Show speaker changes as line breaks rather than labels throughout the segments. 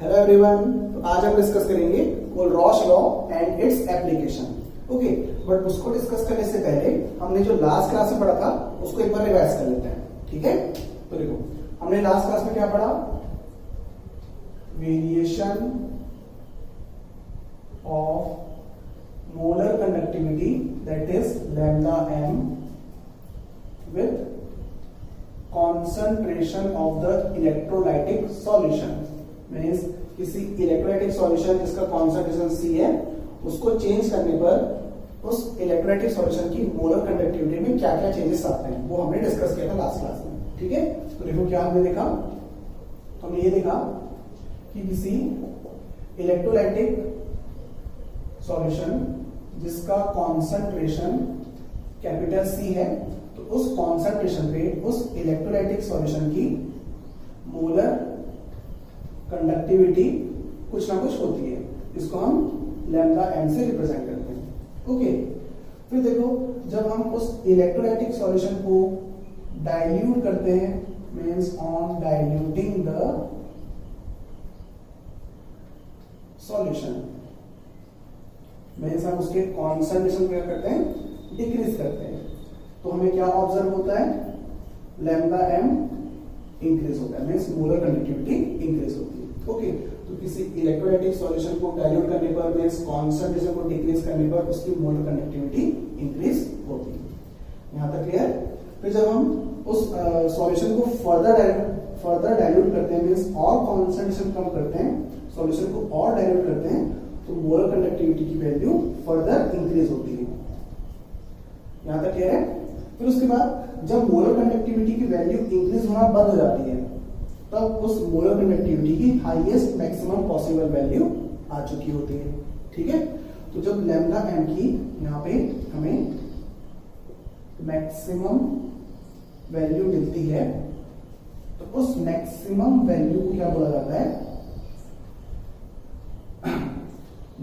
Hello everyone, तो आज हम डिस्कस करेंगे Ross law and its application. Okay, but उसको डिस्कस करने से पहले हमने जो लास्ट क्लास में पढ़ा था उसको एक बार रिवाइज कर लेते हैं। ठीक है, तो देखो हमने लास्ट क्लास में क्या पढ़ा? Variation of molar conductivity that is lambda M with concentration of the electrolytic solution। Means किसी इलेक्ट्रोलाइटिक सॉल्यूशन जिसका कॉन्सेंट्रेशन C है उसको चेंज करने पर उस इलेक्ट्रोलाइटिक सॉल्यूशन की मोलर कंडक्टिविटी में क्या क्या चेंजेस आते हैं वो हमने डिस्कस किया था लास्ट क्लास में। ठीक है, तो देखो क्या हमने देखा, तो हमने ये देखा कि किसी इलेक्ट्रोलाइटिक सॉल्यूशन जिसका कॉन्सेंट्रेशन कैपिटल C है तो उस कॉन्सेंट्रेशन पे उस इलेक्ट्रोलाइटिक सॉल्यूशन की मोलर कंडक्टिविटी कुछ ना कुछ होती है, इसको हम लैम्डा एम से रिप्रेजेंट करते हैं। ओके, फिर देखो जब हम उस इलेक्ट्रोलाइटिक सॉल्यूशन को डाइल्यूट करते हैं, means on diluting the solution, means हम उसके कॉन्सेंट्रेशन क्या करते हैं, डिक्रीज करते हैं, तो हमें क्या ऑब्जर्व होता है? लैम्डा एम इंक्रीज होता है, मींस मोलर कंडक्टिविटी इंक्रीज होती है। ओके, तो किसी इलेक्ट्रोलाइटिक सॉल्यूशन को डाइल्यूट करने पर मींस कॉन्सेंट्रेशन को डिक्रीज करने पर उसकी मोलर कंडक्टिविटी इंक्रीज होती है। यहां तक क्लियर? फिर जब हम उस सॉल्यूशन को फर्दर डाइल्यूट करते हैं, मींस और कॉन्सेंट्रेशन कम करते हैं, सॉल्यूशन को और डाइल्यूट करते हैं, तो मोलर कंडक्टिविटी की वैल्यू फर्दर इंक्रीज होती है। यहां तक क्लियर है? फिर उसके बाद जब मोलर कंडक्टिविटी की वैल्यू इंक्रीज होना बंद हो जाती है तब उस मोलर कंडक्टिविटी की हाईएस्ट मैक्सिमम पॉसिबल वैल्यू आ चुकी होती है। ठीक है, तो जब लैम्डा एम की यहां पे हमें मैक्सिमम वैल्यू मिलती है तो उस मैक्सिमम वैल्यू को क्या बोला जाता है?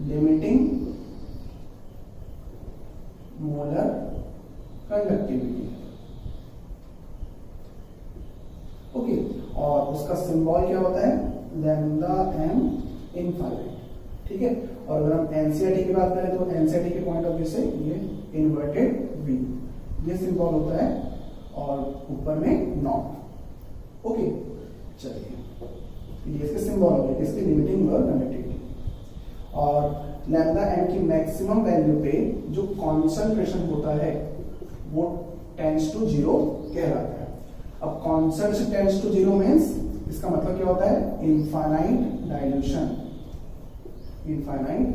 Limiting molar conductivity. ओके, और उसका सिंबल क्या होता है? Lambda M infinite. ठीक है, और अगर हम एनसीईआरटी की बात करें तो एनसीईआरटी के पॉइंट ऑफ व्यू से ये इन्वर्टेड वी ये सिंबल होता है और ऊपर में नॉट। ओके, चलिए ये इसके सिंबल हो गए, इसकी लिमिटिंग मोलर कंडक्टिविटी। और लैम्डा एम की मैक्सिमम वैल्यू पे जो कॉन्सेंट्रेशन होता है वो टेंड्स टू 0 कहलाता है। अब कॉन्सेंट्रेशन टेंड्स टू 0 मींस इसका मतलब क्या होता है? Infinite dilution. Infinite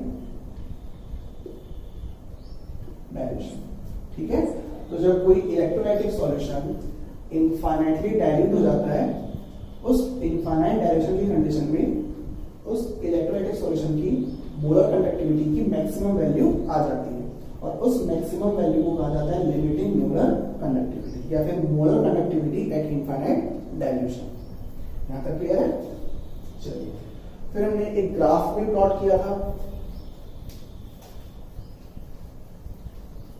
dilution. ठीक है, तो जब कोई इलेक्ट्रोलाइटिक सॉल्यूशन इनफाइनाइटली डाइल्यूट हो जाता है, उस इनफाइनाइट डाइल्यूशन की कंडीशन में उस इलेक्ट्रोलाइटिक सॉल्यूशन की मोलर कंडक्टिविटी की मैक्सिमम वैल्यू आ जाती है और उस मैक्सिमम वैल्यू को कहा जाता है लिमिटिंग मोलर कंडक्टिविटी या फिर molar conductivity at infinite dilution. यहां तक क्लियर है? चलिए, फिर हमने एक ग्राफ भी प्लॉट किया था।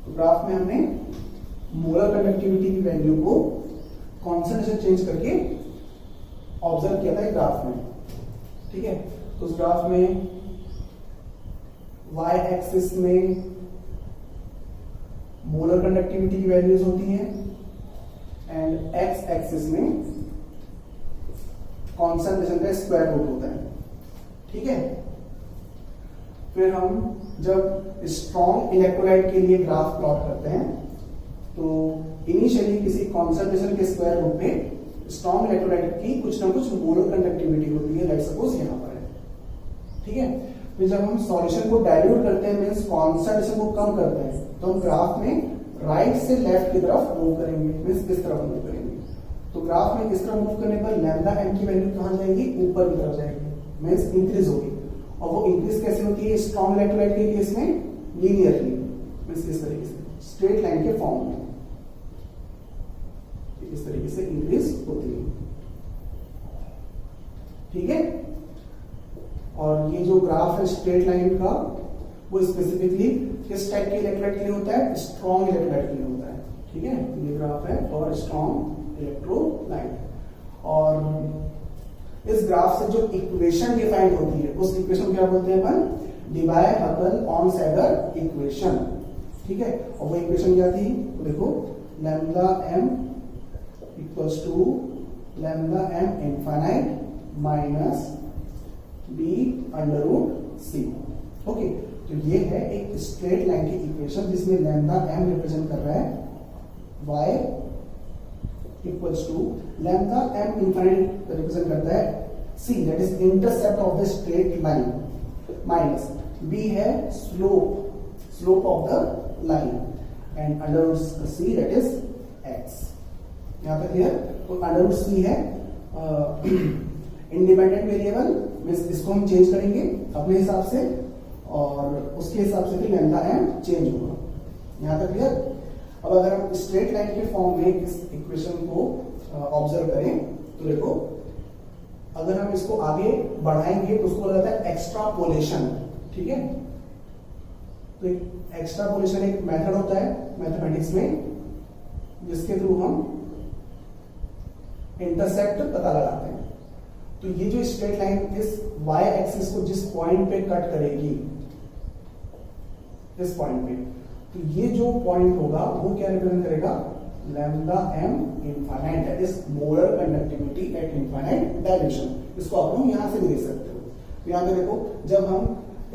तो ग्राफ में हमने मोलर कंडक्टिविटी की वैल्यू को कॉन्सेंट्रेशन चेंज करके ऑब्जर्व किया था एक ग्राफ में। ठीक है, तो उस ग्राफ में y एक्सिस में मोलर कंडक्टिविटी की वैल्यूज होती हैं एंड x एक्सिस में कॉन्सेंट्रेशन का स्क्वायर रूट होता है। ठीक है, फिर हम जब स्ट्रॉन्ग इलेक्ट्रोलाइट के लिए ग्राफ प्लॉट करते हैं तो इनिशियली किसी कॉन्सेंट्रेशन के स्क्वायर रूट पे स्ट्रॉन्ग इलेक्ट्रोलाइट की कुछ ना कुछ मोलर कंडक्टिविटी होती है, लेट्स सपोज यहां पर है। ठीक है, फिर जब हम सॉल्यूशन को डाइल्यूट करते हैं मींस कॉन्सेंट्रेशन को कम करते हैं तो हम ग्राफ में राइट से लेफ्ट की तरफ मूव करेंगे, मींस इस तरफ मूव करेंगे। तो ग्राफ में इस तरफ मूव करने पर लैम्डा एम की वैल्यू कहां जाएगी? ऊपर की तरफ जाएगी, मींस इंक्रीज होगी। और वो इंक्रीज कैसे होती है? स्ट्रॉन्ग इलेक्ट्रोलाइट के केस में लीनियरली, मींस इस तरीके से स्ट्रेट लाइन के फॉर्म में इस तरीके से इंक्रीज होती है। ठीक है, और ये जो ग्राफ है स्ट्रेट लाइन का वो स्पेसिफिकली किस टाइप के इलेक्ट्रोलाइट के लिए होता है? स्ट्रॉन्ग इलेक्ट्रोलाइट के लिए होता है। ठीक है, ये ग्राफ है फॉर स्ट्रॉन्ग इलेक्ट्रोलाइट। और इस ग्राफ से जो इक्वेशन डिफाइंड होती है उस इक्वेशन क्या बोलते हैं अपन, डिवाय-हकल-ऑन-सैगर इक्वेशन। ठीक है, और वो इक्वेशन क्या थी, तो देखो lambda M equals to lambda M infinite minus B under root C. Okay, तो ये है एक स्ट्रेट लाइन की इक्वेशन जिसमें लैम्डा एम रिप्रेजेंट कर रहा है y equals to lambda M infinite represent करता है c, that is intercept of the straight line, minus b है slope of the line, and under root c that is x। यहां तक clear. तो under root c है independent variable, इसको हम change करेंगे अपने हिसाब से और उसके हिसाब से फिर लैम्डा एम चेंज होगा। यहां तक क्लियर। अब अगर हम स्ट्रेट लाइन के फॉर्म में इस इक्वेशन को ऑब्जर्व करें तो देखो, अगर हम इसको आगे बढ़ाएंगे तो उसको बोला जाता है एक्स्ट्रापोलेशन। ठीक है, तो एक्स्ट्रापोलेशन एक मेथड होता है मैथमेटिक्स में जिसके थ्रू हम इंटरसेप्ट पता लगाते हैं। तो ये जो स्ट्रेट लाइन इस y एक्सिस को जिस पॉइंट पे कट करेगी, इस पॉइंट पे, तो ये जो पॉइंट होगा वो क्या रिप्रेजेंट करेगा, lambda M infinite, that is molar conductivity at infinite direction. इसको आप लोग यहां से भी देख सकते हो। तो यहां पे देखो, जब हम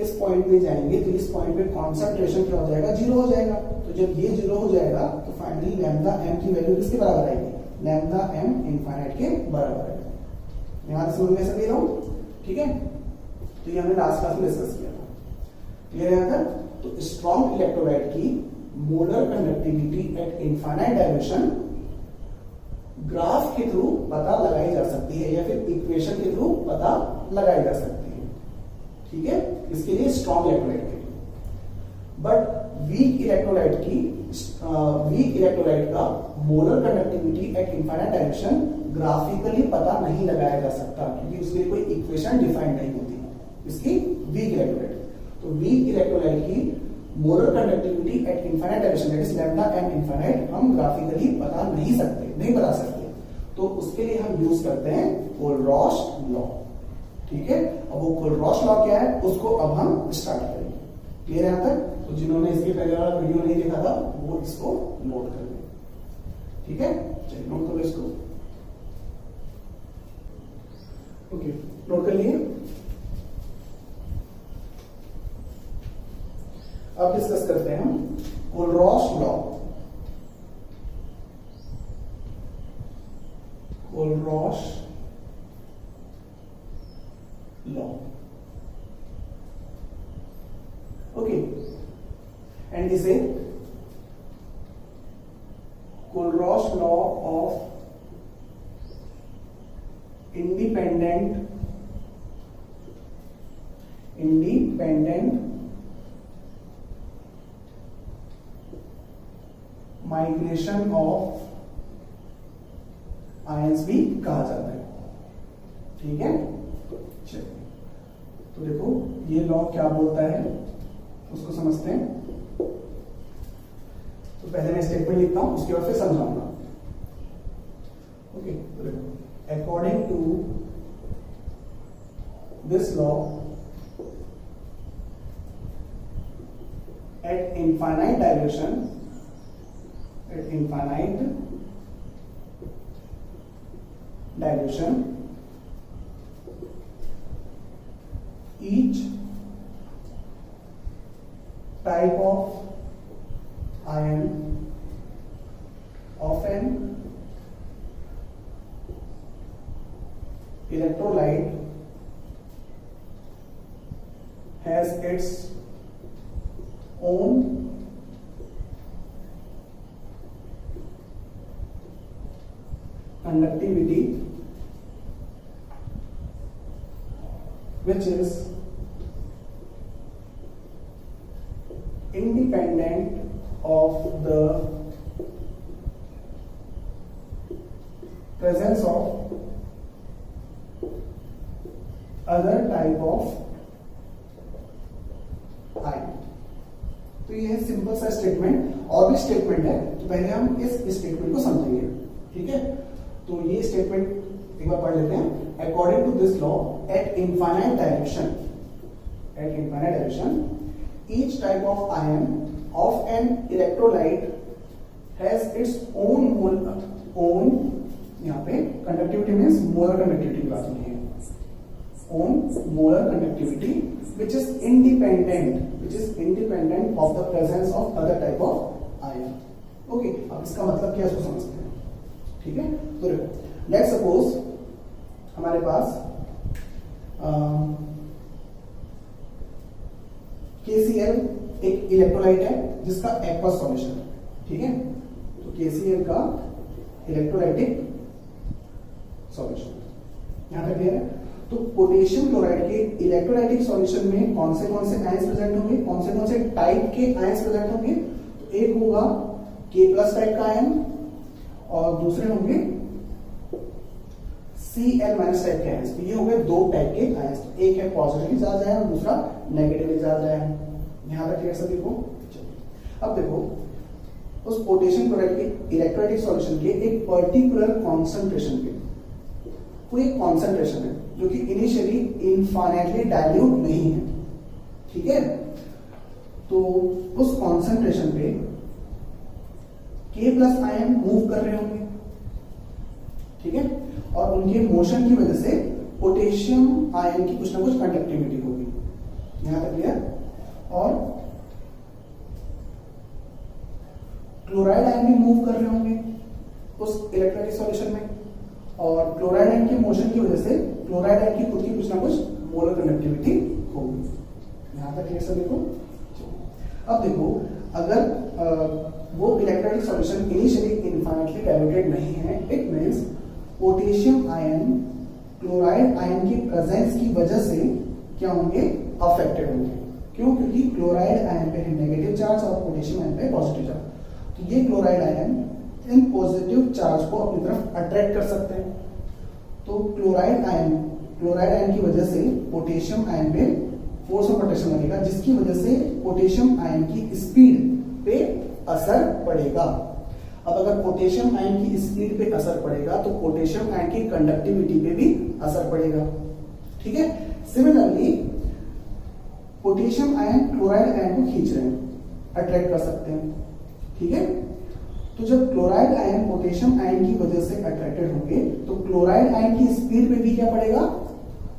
इस पॉइंट पे जाएंगे तो इस पॉइंट पे कॉन्सेंट्रेशन क्या हो जाएगा, जीरो हो जाएगा। तो जब ये जीरो हो जाएगा तो फाइनली लैम्डा एम की वैल्यू किसके बराबर आएगी, लैम्डा एम इनफाइनाइट के बराबर आएगा। यहां से समझ में ऐसा ले रहा हूं। ठीक है, तो ये हमने लास्ट क्लास में डिस्कस किया था। क्लियर है यहां तक। तो स्ट्रॉन्ग इलेक्ट्रोलाइट की molar conductivity at infinite dimension graph के थ्रू पता लगाई जा सकती है या फिर इक्वेशन के थ्रू पता लगाई जा सकती है। ठीक है, इसके लिए स्ट्रॉन्ग इलेक्ट्रोलाइट के लिए। बट वीक इलेक्ट्रोलाइट का molar conductivity at infinite dimension graphically पता नहीं लगाया जा सकता क्योंकि उसके लिए कोई इक्वेशन डिफाइंड नहीं होती इसकी वीक इलेक्ट्रोलाइट। तो वीक इलेक्ट्रोलाइट की molar conductivity at infinite dimension that is lambda M infinite हम ग्राफिकली नहीं बता सकते। तो उसके लिए हम यूज करते हैं कोलरॉश लॉ। ठीक है, अब वो कोलरॉश लॉ क्या है उसको अब हम स्टार्ट करेंगे। क्लियर है यहां तक। तो जिन्होंने इसके पहले वाला वीडियो नहीं देखा था वो इसको नोट कर लें। ठीक है, चलिए नोट करो इसको। ओके, नोट कर लिए। अब डिस्कस करते हैं हम Kohlrausch law. Kohlrausch law. Okay, and इसे Kohlrausch law of independent migration of ions भी कहा जाता है। ठीक है, चलिए तो देखो ये लॉ क्या बोलता है उसको समझते हैं। तो पहले मैं स्टेटमेंट लिखता हूं उसके बाद फिर समझाऊंगा। ओके, तो देखो according to this law at infinite dilation each type of ion of an electrolyte has its own conductivity which is independent of the presence of other type of ion। तो ये है सिंपल सा statement. और भी statement है तो पहले हम इस स्टेटमेंट को समझेंगे। ठीक है, तो ये स्टेटमेंट एक बार पढ़ लेते हैं। according to this law, at infinite direction, each type of ion of an electrolyte has its own यहाँ पे conductivity means molar conductivity की बात हो रही है, own molar conductivity which is independent of the presence of other type of ion. Okay, अब इसका मतलब क्या है इसको समझते हैं. ठीक है, तो लेट्स सपोज हमारे पास KCl एक इलेक्ट्रोलाइट है जिसका एक्वस सॉल्यूशन है. ठीक है, तो KCl का इलेक्ट्रोलाइटिक सॉल्यूशन यहां तक क्लियर है. तो पोटेशियम क्लोराइड के इलेक्ट्रोलाइटिक सॉल्यूशन में कौन से आयंस प्रेजेंट होंगे, कौन से टाइप के आयंस प्रेजेंट होंगे. तो एक होगा K+ टाइप का आयन और दूसरे होंगे Cl- टाइप के आयंस. तो ये हो गए दो टाइप के आयंस. एक है पॉजिटिवली चार्ज आयन और दूसरा नेगेटिवली चार्ज आयन. यहां तक क्लियर सभी को. अब देखो उस पोटेशियम क्लोराइड के इलेक्ट्रोलाइटिक सॉल्यूशन के एक पर्टिकुलर कॉन्सेंट्रेशन पे, कोई एक कॉन्सेंट्रेशन है जो कि इनिशियली इनफाइनाइटली डाइल्यूट नहीं है. ठीक है, तो उस कॉन्सेंट्रेशन पे K+ आयन मूव कर रहे होंगे. ठीक है, और उनके मोशन की वजह से पोटेशियम आयन की कुछ ना कुछ कंडक्टिविटी होगी. यहां तक क्लियर. और क्लोराइड आयन भी मूव कर रहे होंगे उस इलेक्ट्रोलाइटिक सॉल्यूशन में, और क्लोराइड आयन के मोशन की वजह से क्लोराइड आयन की खुद की कुछ ना कुछ मोलर कंडक्टिविटी होगी. यहां तक क्लियर सभी को. अब देखो अगर वो electrolytic solution initially infinitely diluted नहीं है, it means potassium ion chloride ion की प्रेजेंस की वजह से क्या होंगे, अफेक्टेड होंगे. क्यों? क्योंकि क्लोराइड आयन पे है नेगेटिव चार्ज और पोटेशियम आयन पे पॉजिटिव चार्ज. तो ये chloride ion in positive charge को अपनी तरफ अट्रैक्ट कर सकते हैं. तो क्लोराइड आयन की वजह से पोटेशियम आयन पे फोर्स ऑफ अट्रैक्शन लगेगा, जिसकी वजह से पोटेशियम आयन की स्पीड पे असर पड़ेगा. अब अगर पोटेशियम आयन की स्पीड पे असर पड़ेगा तो पोटेशियम आयन की कंडक्टिविटी पे भी असर पड़ेगा. ठीक है, similarly potassium ion chloride ion को खींच रहे हैं, अट्रैक्ट कर सकते हैं. ठीक है, तो जब क्लोराइड आयन पोटेशियम आयन की वजह से अट्रैक्टेड होंगे तो क्लोराइड आयन की स्पीड पे भी क्या पड़ेगा,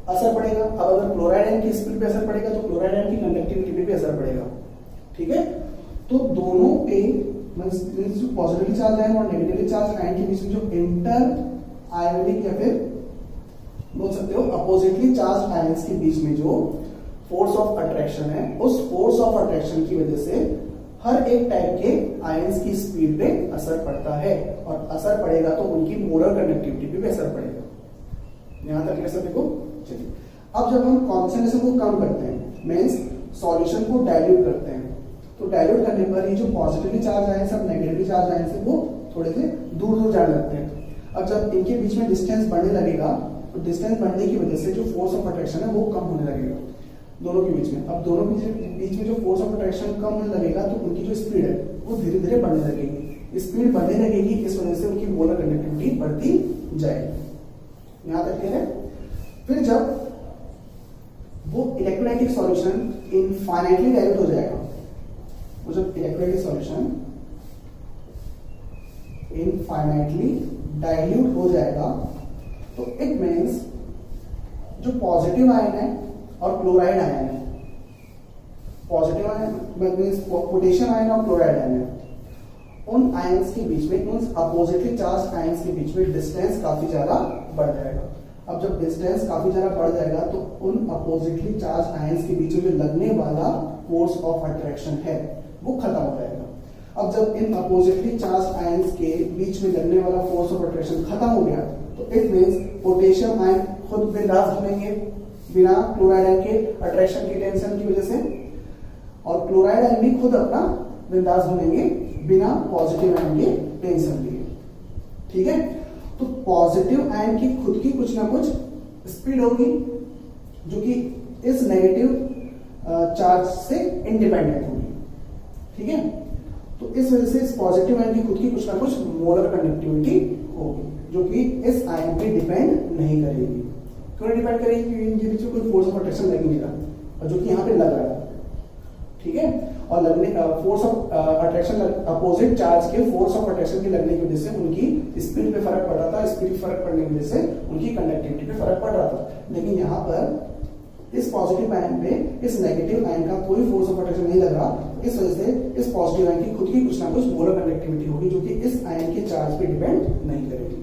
असर पड़ेगा. अब अगर क्लोराइड आयन की स्पीड पे असर पड़ेगा तो क्लोराइड आयन की कंडक्टिविटी पे भी असर पड़ेगा. ठीक है, तो दोनों पे जो पॉजिटिवली चार्ज आयन और नेगेटिवली चार्ज आयन के बीच में जो इंटर आयोनिक या फिर बोल सकते हो अपोजिटली चार्ज आयंस के बीच में जो फोर्स ऑफ अट्रैक्शन है, उस फोर्स ऑफ अट्रैक्शन की वजह से हर एक टाइप के आयंस की स्पीड पे असर पड़ता है, और असर पड़ेगा तो उनकी मोलर कंडक्टिविटी पे भी असर पड़ेगा. यहां तक कैसे देखो. चलिए, अब जब हम कॉन्सेंट्रेशन को कम करते हैं, मींस सॉल्यूशन को डाइल्यूट करते हैं, तो डाइल्यूट करने पर ये जो पॉजिटिवली चार्ज आयन सब नेगेटिवली चार्ज आयन से वो थोड़े से दूर जाने लगते हैं. अब जब इनके बीच में डिस्टेंस बढ़ने लगेगा तो डिस्टेंस बढ़ने की वजह से जो फोर्स ऑफ अट्रैक्शन है वो कम होने लगेगा दोनों के बीच में. अब दोनों के बीच में जो फोर्स ऑफ अट्रैक्शन कम होने लगेगा तो उनकी जो स्पीड है वो धीरे धीरे बढ़ने लगेगी. स्पीड बढ़ने लगेगी, इस वजह से उनकी मोलर कंडक्टिविटी बढ़ती जाएगी. यहां तक क्लियर है. फिर जब वो इलेक्ट्रोलाइटिक सॉल्यूशन इनफाइनाइटली डाइल्यूट हो जाएगा, वो जब इलेक्ट्रोलाइटिक सॉल्यूशन इनफाइनाइटली डाइल्यूट हो जाएगा तो इट मींस जो पॉजिटिव आयन है और क्लोराइड आयन है, positive ion means potassium ion और क्लोराइड आयन है, उन आयंस के बीच में, उन अपोजिटली चार्ज आयंस के बीच में डिस्टेंस काफी ज्यादा बढ़ जाएगा. अब जब डिस्टेंस काफी ज्यादा बढ़ जाएगा तो उन अपोजिटली चार्ज आयंस के बीच में जो लगने वाला फोर्स ऑफ अट्रैक्शन है वो खत्म हो जाएगा. अब जब इन अपोजिटली चार्ज आयंस के बीच में लगने वाला फोर्स ऑफ अट्रैक्शन खत्म हो गया तो इट मींस पोटेशियम आयन खुद बिंदास घूमेंगे बिना क्लोराइड आयन के अट्रैक्शन की टेंशन की वजह से, और क्लोराइड आयन भी खुद अपना बिंदास घूमेंगे बिना पॉजिटिव आयन के टेंशन लिए. ठीक है, तो पॉजिटिव आयन की खुद की कुछ ना कुछ स्पीड होगी जो कि इस नेगेटिव चार्ज से इंडिपेंडेंट होगी. ठीक है, तो इस वजह से इस पॉजिटिव आयन की खुद की कुछ ना कुछ मोलर कंडक्टिविटी होगी जो कि इस आयन पे डिपेंड नहीं करेगी. क्यों डिपेंड करेगी? क्योंकि इनके बीच में कोई फोर्स ऑफ अट्रैक्शन लग नहीं रहा, और जो कि यहाँ पे लग रहा है, ठीक है। और लगने force of attraction, opposite charge के फोर्स ऑफ अट्रैक्शन के लगने की वजह से उनकी स्पीड पे फर्क पड़ रहा था, स्पीड फर्क पड़ने की वजह से उनकी कंडक्टिविटी पे फर्क पड़ रहा था। लेकिन यहाँ पर इस पॉजिटिव आयन पे इस नेगेटिव आयन का कोई फोर्स ऑफ अट्रैक्शन नहीं लग रहा, इस वजह से इस पॉजिटिव आयन की खुद की कुछ ना कुछ मोलर कंडक्टिविटी होगी, जो कि इस आयन के चार्ज पे डिपेंड नहीं करेगी।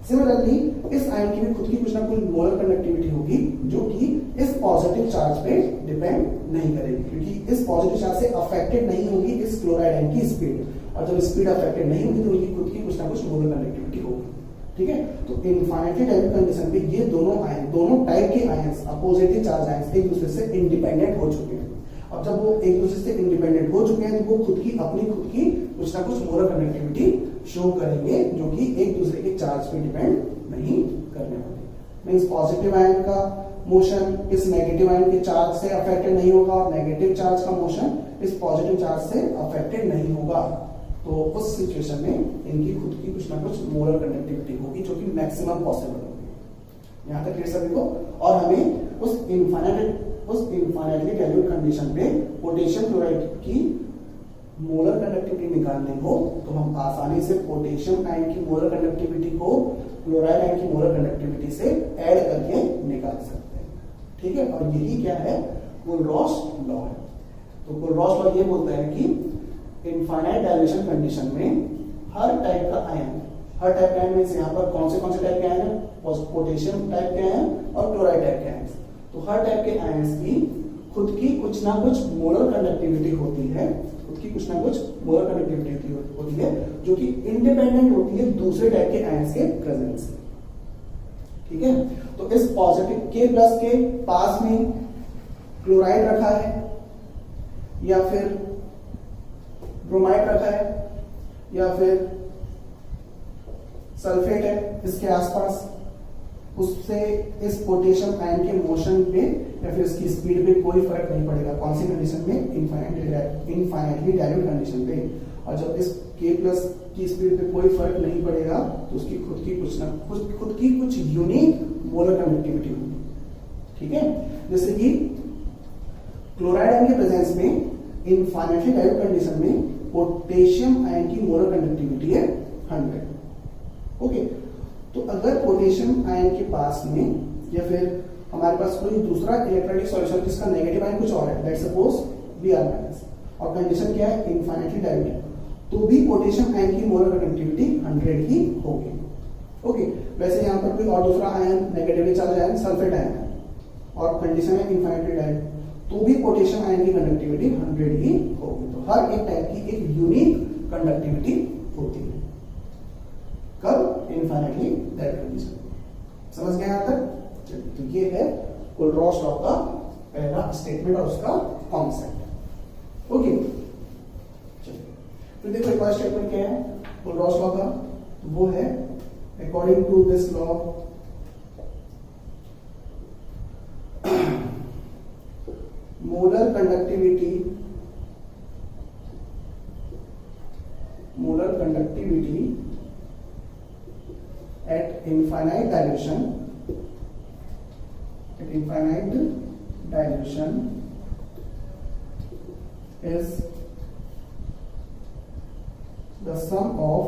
सिमिलरली इस आयन की भी खुद की कुछ ना कुछ मोलर कंडक्टिविटी होगी, जो कि इस पॉजिटिव चार्ज पे डिपेंड नहीं करेगी, क्योंकि इस पॉजिटिव चार्ज से अफेक्टेड नहीं होगी इस क्लोराइड आयन की स्पीड, और जब स्पीड अफेक्टेड नहीं होगी तो उनकी खुद की कुछ ना कुछ मोलर कंडक्टिविटी होगी, ठीक है। तो इनफाइनाइटली डाइल्यूट कंडीशन पे ये दोनों आयन, दोनों टाइप के आयंस, अपोजिटली चार्ज आयंस एक दूसरे से इंडिपेंडेंट हो चुके हैं। अब जब वो एक दूसरे से इंडिपेंडेंट हो चुके हैं तो वो खुद की कुछ ना कुछ मोलर कंडक्टिविटी शो करेंगे, जो कि एक दूसरे के चार्ज पे डिपेंड नहीं करने वाले। मींस पॉजिटिव आयन का मोशन इस नेगेटिव आयन के चार्ज से अफेक्टेड नहीं होगा, और नेगेटिव चार्ज का मोशन इस पॉजिटिव चार्ज से अफेक्टेड नहीं होगा। तो उस सिचुएशन में इनकी खुद की कुछ ना कुछ मोलर कंडक्टिविटी होगी, जो कि मैक्सिमम पॉसिबल होगी। यहाँ तक क्लियर सभी को। और हमें उस इनफाइनाइटली डाइल्यूट कंडीशन पे पोटेशियम क्लोराइड की मोलर कंडक्टिविटी निकालनी हो तो हम आसानी से पोटेशियम आयन की मोलर कंडक्टिविटी को क्लोराइड आयन की मोलर कंडक्टिविटी से ऐड करके निकाल सकते हैं, ठीक है। और यही क्या है? कुल-रॉस लॉ है। तो कुल-रॉस लॉ ये बोलता है कि इनफाइनाइट डाइल्यूशन कंडीशन में हर टाइप का आयन, हर टाइप का आयन मींस यहाँ पर कौन से टाइप के आयन है? पोटेशियम टाइप के आयन और क्लोराइड टाइप के आयन। तो हर टाइप के आयंस की खुद की कुछ ना कुछ मोलर कंडक्टिविटी होती है, खुद की कुछ ना कुछ मोलर कंडक्टिविटी होती है, जो कि इंडिपेंडेंट होती है दूसरे टाइप के आयंस के प्रेजेंस से, ठीक है। तो इस पॉजिटिव K प्लस के पास में क्लोराइड रखा है, या फिर ब्रोमाइड रखा है, या फिर सल्फेट है इसके आसपास, उससे इस पोटेशियम आयन के मोशन पे या फिर इसकी स्पीड पे कोई फर्क नहीं पड़ेगा। कौन सी कंडीशन में? इनफाइनाइटली डाइल्यूट कंडीशन पे। और जब इस K प्लस की स्पीड पे कोई फर्क नहीं पड़ेगा तो उसकी खुद की कुछ यूनिक मोलर कंडक्टिविटी होगी, ठीक है। जैसे कि क्लोराइड आयन के प्रेजेंस में इनफाइनाइटली डाइल्यूट कंडीशन में पोटेशियम आयन की मोलर कंडक्टिविटी है 100, ओके। तो अगर पोटेशियम आयन के पास में या फिर हमारे पास कोई दूसरा इलेक्ट्रोलाइटिक सॉल्यूशन जिसका नेगेटिव आयन कुछ और है, लेट्स सपोज Br-, और कंडीशन क्या है? इनफाइनाइटली डाइल्यूट, तो भी पोटेशियम आयन की मोलर कंडक्टिविटी 100 ही होगी, ओके। वैसे यहाँ पर कोई और दूसरा ion negatively charge ion sulphate ion है और कंडीशन है इनफाइनाइटली डाइल्यूट, तो भी पोटेशियम आयन की कंडक्टिविटी 100 ही होगी। तो हर एक टाइप की एक यूनिक कंडक्टिविटी होती है। कब? Infinitely dilute condition. समझ गए यहां तक? तो ये है कुल-रॉस लॉ का पहला स्टेटमेंट और उसका कॉन्सेप्ट, ओके। चलिए फिर देखो एक और स्टेटमेंट क्या है कुल-रॉस लॉ का, तो वो है according to this law molar conductivity at infinite dilution is the sum of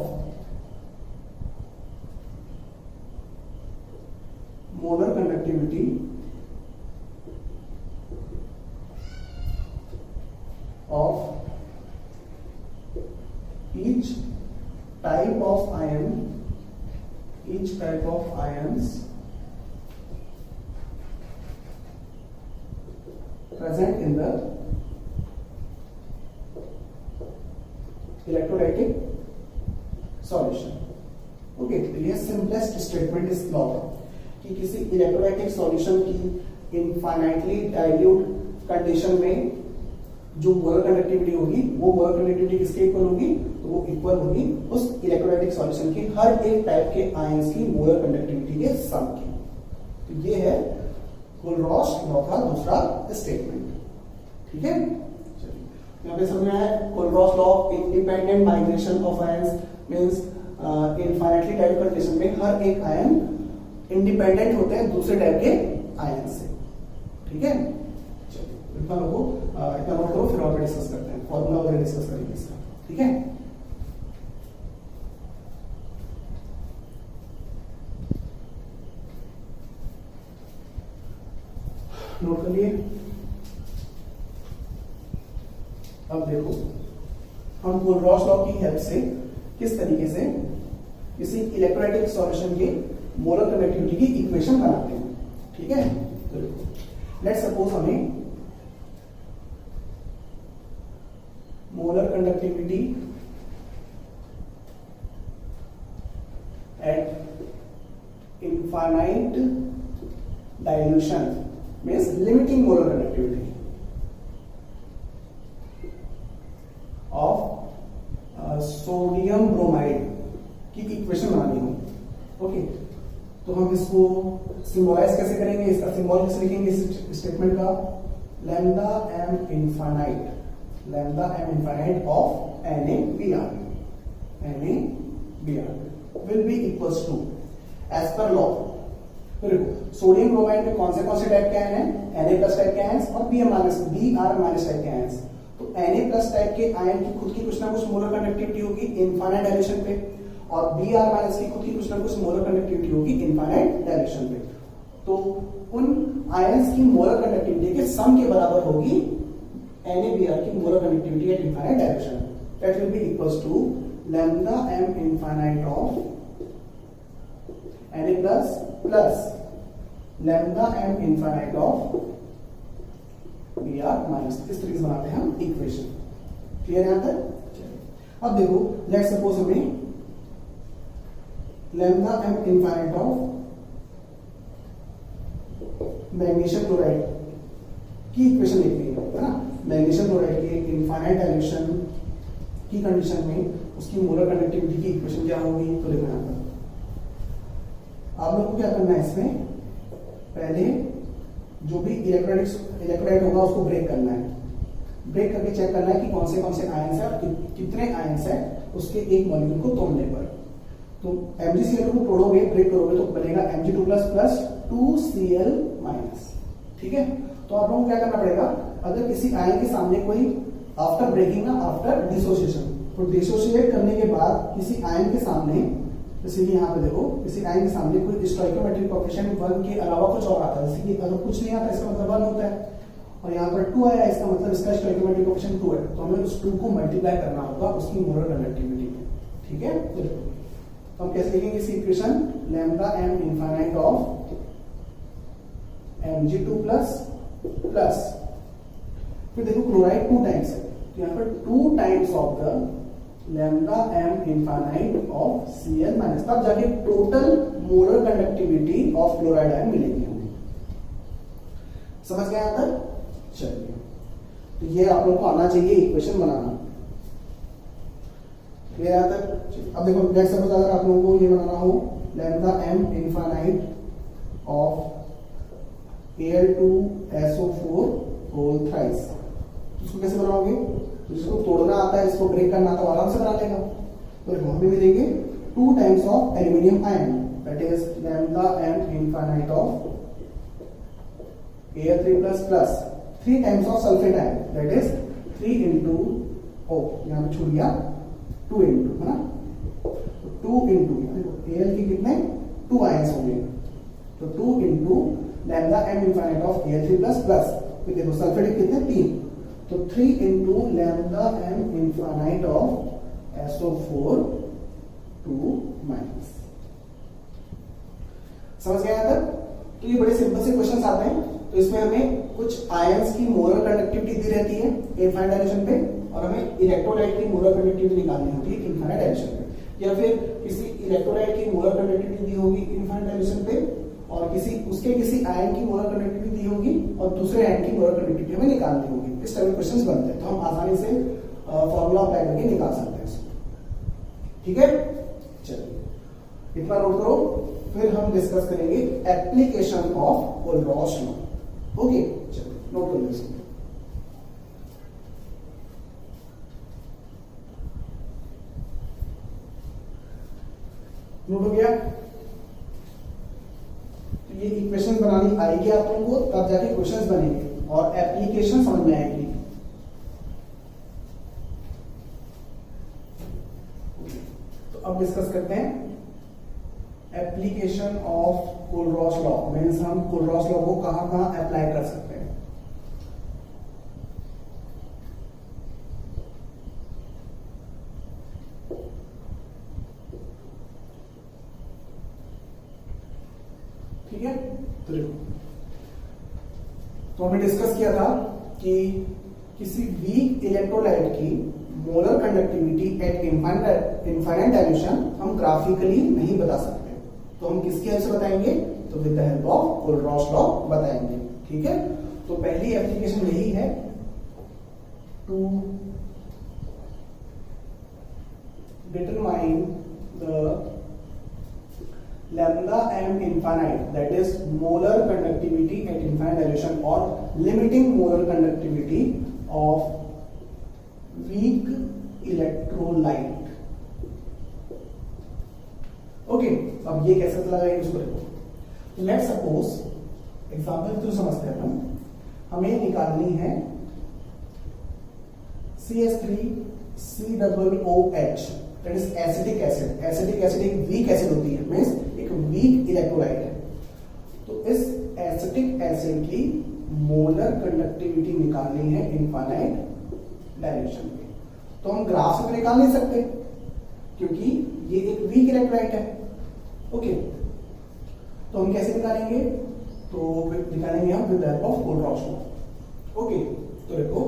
molar conductivity of each type of ions present in the electrolytic solution, okay. तो ये सिंपलेस्ट स्टेटमेंट इस लॉ का कि किसी इलेक्ट्रोलाइटिक सॉल्यूशन की infinitely dilute condition में जो molar conductivity होगी वो मोलर कंडक्टिविटी किसके इक्वल होगी? तो वो इक्वल होगी उस इलेक्ट्रोलाइटिक सॉल्यूशन की हर एक टाइप के आयंस की मोलर कंडक्टिविटी के सम की। तो ये है कुल-रॉस लॉ का दूसरा स्टेटमेंट, ठीक है। यहाँ पे समझ में आया Kohlrausch law independent migration of ions means infinitely dilute condition में हर एक आयन इंडिपेंडेंट होते हैं दूसरे टाइप के आयन से। ठीक है, चलिए इतना नोट करो, फिर और डिस्कस करते हैं, फॉर्मूला वगैरह डिस्कस करेंगे इसका। ठीक है, नोट कर लिए। अब देखो हम रॉस लॉ की हेल्प से किस तरीके से किसी इलेक्ट्रोलाइटिक सॉल्यूशन के मोलर कंडक्टिविटी की इक्वेशन बनाते हैं। ठीक है, तो देखो लेट्स सपोज हमें molar conductivity at infinite dilution means limiting molar conductivity of sodium bromide की इक्वेशन बनानी हो। ओके, तो हम इसको सिंबलाइज कैसे करेंगे, इसका सिंबल कैसे लिखेंगे इस स्टेटमेंट का, lambda M infinite of NaBr will be equals to as per law। तो देखो सोडियम ब्रोमाइड में कौन से टाइप के आयन है, Na प्लस टाइप के आयन और Br माइनस टाइप के आयन। तो Na प्लस टाइप के आयन की खुद की कुछ ना कुछ मोलर कंडक्टिविटी होगी इनफाइनाइट डायल्यूशन पे, और Br माइनस की खुद की कुछ ना कुछ मोलर कंडक्टिविटी होगी इनफाइनाइट डायल्यूशन पे। तो उन आयंस की मोलर कंडक्टिविटी के सम के बराबर होगी NaBr की molar conductivity at infinite dilution. That will be equals to lambda m infinite of Na plus lambda m infinite of Br minus. इस तरीके से बनाते हैं हम इक्वेशन। क्लियर है यहां तक? अब देखो लेट्स सपोज हमें lambda m infinite of magnesium chloride की इक्वेशन लिखनी है ना। मैग्नीशियम क्लोराइड के इनफाइनाइट डाइल्यूशन की कंडीशन में उसकी मोलर कंडक्टिविटी की इक्वेशन क्या होगी, तो लिखना है। आप लोग को क्या करना है, इसमें पहले जो भी इलेक्ट्रोलाइट होगा उसको ब्रेक करना है। ब्रेक करके चेक करना है कि कौन से आयंस है और कितने आयंस है उसके एक मॉलिक्यूल को तोड़ने पर। तो MgCl2 को तोड़ोगे, ब्रेक करोगे तो बनेगा Mg2 प्लस 2Cl माइनस। ठीक है, तो आप लोगों को क्या करना पड़ेगा, अगर किसी आयन के सामने कोई आफ्टर ब्रेकिंग ना आफ्टर डिसोसिएशन, तो डिसोसिएट करने के बाद किसी आयन के सामने, जैसे कि यहाँ पे देखो किसी आयन के सामने कोई स्टोइकोमेट्रिक कोएफिशिएंट 1 के अलावा कुछ और आता है, जैसे कि अगर कुछ नहीं आता इसका मतलब 1 होता है, और यहाँ पर 2 आया इसका मतलब इसका स्टोइकोमेट्रिक कोएफिशिएंट 2 है, तो हमें उस 2 को मल्टीप्लाई करना होगा उसकी मोलर कंडक्टिविटी में। ठीक है, तो हम कैसे लिखेंगे इसी equation, lambda m infinite of Mg2 plus फिर देखो क्लोराइड 2 टाइम्स है, तो यहाँ पर 2 times of the lambda m infinite of Cl minus, तब जाके total molar conductivity of chloride ion मिलेगी हमें। समझ गए यहां तक? चलिए, तो ये आप लोगों को आना चाहिए इक्वेशन बनाना। ये यहां तक। अब देखो नेक्स्ट सपोज अगर आप लोगों को ये बनाना हो lambda m infinite of Al2SO4 whole thrice, इसको कैसे बनाओगे, जिसको तोड़ना आता है, इसको ब्रेक करना आता है, आराम से बना लेगा। तो देखो हमें मिलेंगे 2 times of aluminium ion, that is lambda m infinite of Al3 plus 3 times of sulphate ion, that is 3 into O, यहां पे छूट गया 2 इंटू, है ना, 2 इंटू Al के कितने 2 आयंस होंगे, तो 2 into lambda m infinite of Al3 plus फिर देखो सल्फेट कितने 3, तो 3 into lambda m infinite of SO4 2 minus. समझ गए यहां तक? तो ये बड़े सिंपल से क्वेश्चंस आते हैं। तो इसमें हमें कुछ आयंस की मोलर कंडक्टिविटी दी रहती है इनफाइनाइट डायरेक्शन पे, और हमें इलेक्ट्रोलाइट की मोलर कंडक्टिविटी निकालनी होती है इनफाइनाइट डायरेक्शन पे, या फिर किसी इलेक्ट्रोलाइट की मोलर कंडक्टिविटी दी होगी इनफाइनाइट डायरेक्शन पे, और किसी आयन की मोलर कंडक्टिविटी दी होगी और दूसरे आयन की मोलर कंडक्टिविटी हमें निकालनी होगी। इस टाइप के क्वेश्चंस बनते हैं, तो हम आसानी से फॉर्मूला अप्लाई करके निकाल सकते हैं इसको। ठीक है, चलिए इतना नोट करो, फिर हम डिस्कस करेंगे application of Ross law. Okay, चलिए नोट कर लीजिए। नोट हो गया? तो ये इक्वेशन बनानी आई आएगी आप लोगों को तब जाके क्वेश्चंस बनेंगे और एप्लीकेशन समझ में आएगी। तो अब डिस्कस करते हैं application of Kohlrausch law. Means हम कुलरॉस लॉ को कहां कहां अप्लाई कर सकते हैं। ठीक है, तो देखो, तो हमने डिस्कस किया था कि किसी वीक इलेक्ट्रोलाइट की molar conductivity at infinite dilution हम ग्राफिकली नहीं बता सकते, तो हम किसकी हेल्प से बताएंगे? तो with the help of Kohlrausch law बताएंगे। ठीक है, तो पहली एप्लीकेशन यही है to determine the lambda m infinite, that is molar conductivity at infinite dilution or limiting molar conductivity of weak electrolyte. Okay, अब ये कैसे पता लगाएंगे इसको देखो। लेट सपोज एग्जांपल तो समझते हैं हम, हमें निकालनी है CH3COOH, that is acetic acid. Acetic acid एक वीक एसिड होती है, मींस एक वीक इलेक्ट्रोलाइट है। तो इस एसिटिक एसिड की मोलर कंडक्टिविटी निकालनी है इनफाइनाइट डायरेक्शन में। तो हम ग्राफ से निकाल नहीं सकते क्योंकि ये एक वीक इलेक्ट्रोलाइट है। ओके, तो हम कैसे निकालेंगे? तो निकालेंगे हम with the help of Kohlrausch law. Okay, तो देखो,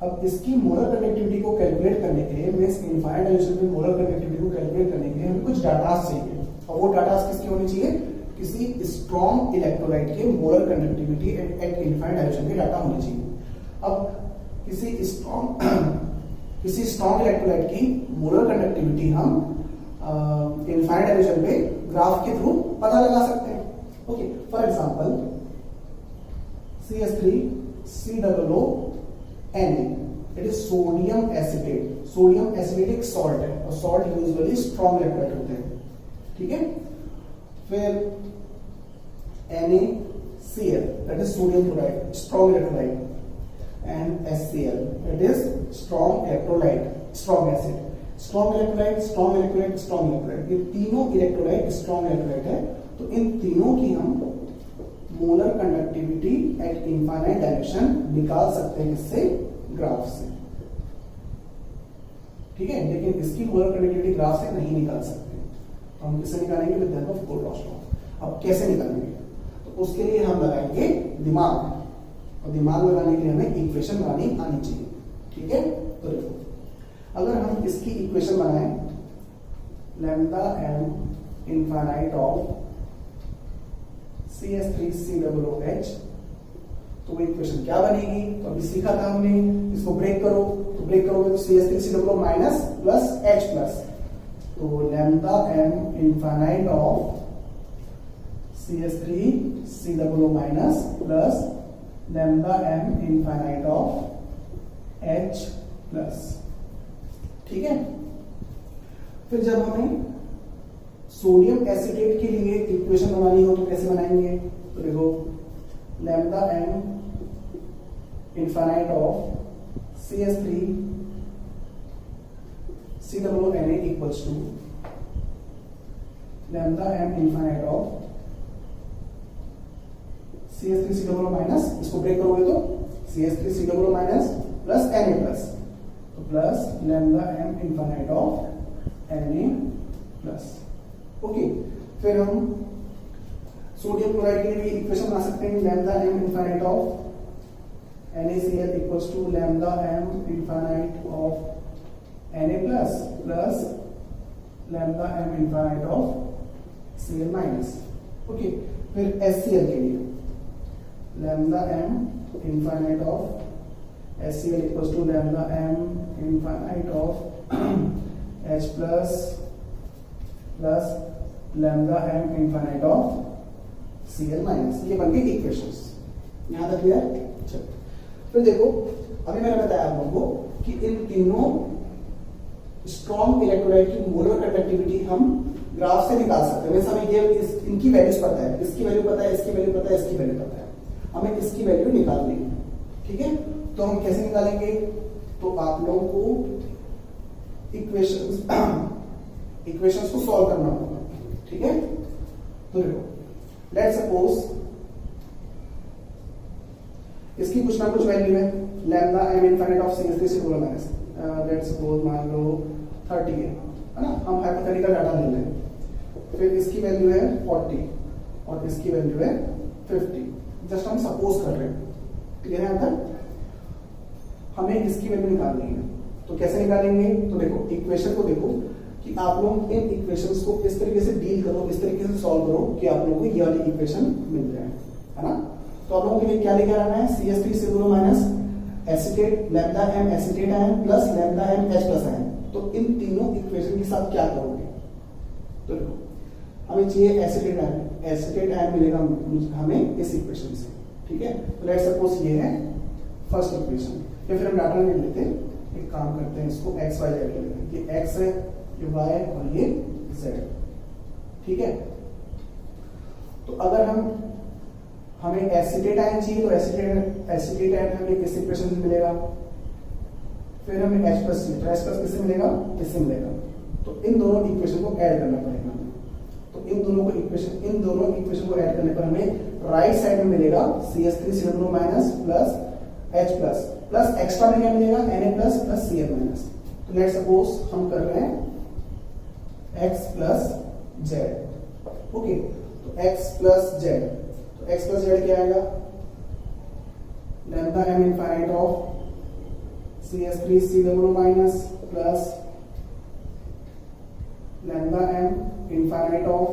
अब इसकी मोलर कंडक्टिविटी को कैलकुलेट करने के लिए, मींस इनफाइनाइट डायरेक्शन में मोलर कंडक्टिविटी को कैलकुलेट करने के लिए हमें कुछ डाटा चाहिए, और वो डाटा किसके होने चाहिए? किसी स्ट्रॉन्ग इलेक्ट्रोलाइट के molar conductivity at infinite direction के डाटा होने चाहिए। अब किसी स्ट्रॉन्ग इलेक्ट्रोलाइट की मोलर कंडक्टिविटी हम इनफाइनाइट डायरेक्शन पे ग्राफ के थ्रू पता लगा सकते हैं। Okay, for example CH3COONA, it is sodium acetate. Sodium acetate एक सॉल्ट है और सॉल्ट यूजुअली स्ट्रॉन्ग इलेक्ट्रोलाइट होते हैं। ठीक है, फिर NaCl, that is sodium chloride, strong electrolyte, and HCl, that is strong electrolyte, strong acid. Strong electrolyte, strong electrolyte, strong electrolyte, ये तीनों इलेक्ट्रोलाइट स्ट्रॉन्ग इलेक्ट्रोलाइट है। तो इन तीनों की हम molar conductivity at infinite direction निकाल सकते हैं किससे? ग्राफ से। ठीक है, लेकिन इसकी मोलर कंडक्टिविटी ग्राफ से नहीं निकाल सकते, तो हम किससे निकालेंगे? With the help of Kohlrausch law. अब कैसे निकालेंगे? तो उसके लिए हम लगाएंगे दिमाग, और दिमाग लगाने के लिए हमें इक्वेशन बनानी आनी चाहिए। ठीक है, तो देखो, अगर हम इसकी इक्वेशन बनाएं lambda m infinite of CH3COOH, तो वो इक्वेशन क्या बनेगी? तो अभी सीखा था हमने, इसको ब्रेक करो, तो ब्रेक करोगे तो CH3COO minus plus H plus, तो lambda m infinite of CH3COO minus plus lambda m infinite of H plus. ठीक है, फिर जब हमें सोडियम एसिटेट के लिए इक्वेशन बनानी हो तो कैसे बनाएंगे? तो देखो, lambda m infinite of CH3COONA equals to lambda m infinite of CH3COO minus, इसको ब्रेक करोगे तो CH3COO minus plus Na plus, तो plus lambda m infinite of Na plus. Okay, फिर हम सोडियम क्लोराइड के लिए भी इक्वेशन बना सकते हैं, lambda m infinite of NaCl equals to lambda m infinite of Na plus plus lambda m infinite of Cl minus. Okay, फिर HCl के लिए lambda m infinite of HCl equals to lambda m infinite of H plus plus lambda m infinite of Cl minus. ये बन गई equations, यहां तक clear? चलो, फिर देखो, अभी मैंने बताया आप लोगों को कि इन तीनों स्ट्रॉन्ग इलेक्ट्रोलाइट की मोलर कंडक्टिविटी हम ग्राफ से निकाल सकते हैं। वैसे हमें ये इनकी वैल्यूज पता है, इसकी वैल्यू पता है, इसकी वैल्यू पता है, इसकी वैल्यू पता है, हमें इसकी वैल्यू निकालनी है। ठीक है, तो हम कैसे निकालेंगे? तो आप लोगों को इक्वेशंस को सॉल्व करना होगा। ठीक है, तो देखो लेट्स सपोज इसकी कुछ ना कुछ वैल्यू है, lambda M infinite of CS3 singular minus, let's suppose मान लो 30 है ना, हम हाइपोथेटिकल डाटा ले लें। फिर इसकी वैल्यू है 40 और इसकी वैल्यू है 50, जस्ट हम सपोज कर रहे हैं। क्लियर है? अंदर हमें इसकी वैल्यू निकालनी है, तो कैसे निकालेंगे? तो देखो इक्वेशन को देखो कि आप लोग इन इक्वेशंस को इस तरीके से डील करो, इस तरीके से सॉल्व करो कि आप लोगों को ये वाली इक्वेशन मिल जाए, है ना। तो आप लोगों के लिए क्या लेके आना है? CS3 singular minus acetate lambda M acetate ion plus lambda M H plus ion. तो इन तीनों इक्वेशन के साथ क्या करोगे? तो देखो हमें चाहिए एसीटेट आयन मिलेगा हमें इस इक्वेशन से। ठीक है, तो लेट्स सपोज ये है फर्स्ट इक्वेशन, या फिर हम डाटा ले लेते हैं, एक काम करते हैं, इसको एक्स वाई जेड ले लेते हैं। ये एक्स है, ये वाई और ये जेड। ठीक है, तो अगर हमें एसीटेट आयन चाहिए तो एसीटेट आयन हमें इस इक्वेशन से मिलेगा। फिर हमें H प्लस चाहिए तो H प्लस किससे मिलेगा? इससे मिलेगा। तो इन दोनों इक्वेशन को ऐड करना पड़ेगा हमें। तो इन दोनों इक्वेशन को ऐड करने पर हमें राइट साइड में मिलेगा CS3 singular minus plus H plus plus extra में क्या मिलेगा? Na plus plus Cl minus. तो लेट्स सपोज हम कर रहे हैं x प्लस जेड। ओके, तो x प्लस जेड, तो x प्लस जेड क्या आएगा? Lambda M infinite of CS3 singular minus plus lambda M infinite of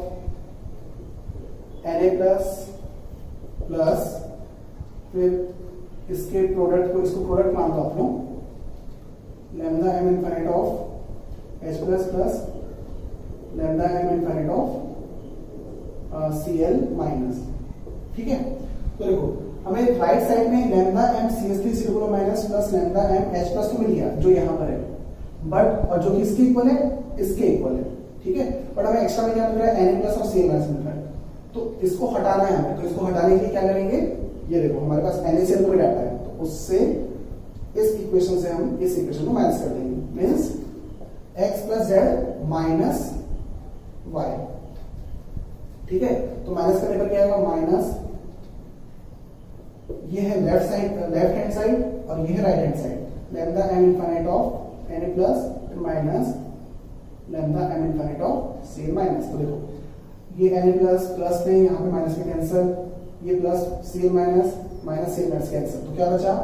Na plus plus फिर इसके प्रोडक्ट को, इसको प्रोडक्ट मान दो आप लोग, lambda M infinite of H plus plus lambda M infinite of Cl minus. ठीक है, तो देखो हमें राइट साइड में lambda M CS3 singular minus plus lambda M H plus तो मिल गया जो यहां पर है, बट और जो कि इसके इक्वल है, इसके इक्वल है। ठीक है, बट हमें एक्स्ट्रा में क्या मिल रहा है? Na प्लस और Cl माइनस मिल रहा है। तो इसको हटाना है हमें, तो इसको हटाने के लिए क्या करेंगे? ये देखो हमारे पास NaCl कोई डाटा है, तो उससे इस इक्वेशन से हम इस इक्वेशन को माइनस कर देंगे, means x plus Z minus Y. ठीक है, तो माइनस करने पर क्या आएगा? माइनस, ये है लेफ्ट हैंड साइड और ये है right hand side, lambda M infinite of Na plus minus lambda M infinite of Cl minus. तो देखो ये Na प्लस प्लस में, यहाँ पे माइनस में कैंसिल, ये plus Cl minus minus Cl minus cancel, तो क्या बचा?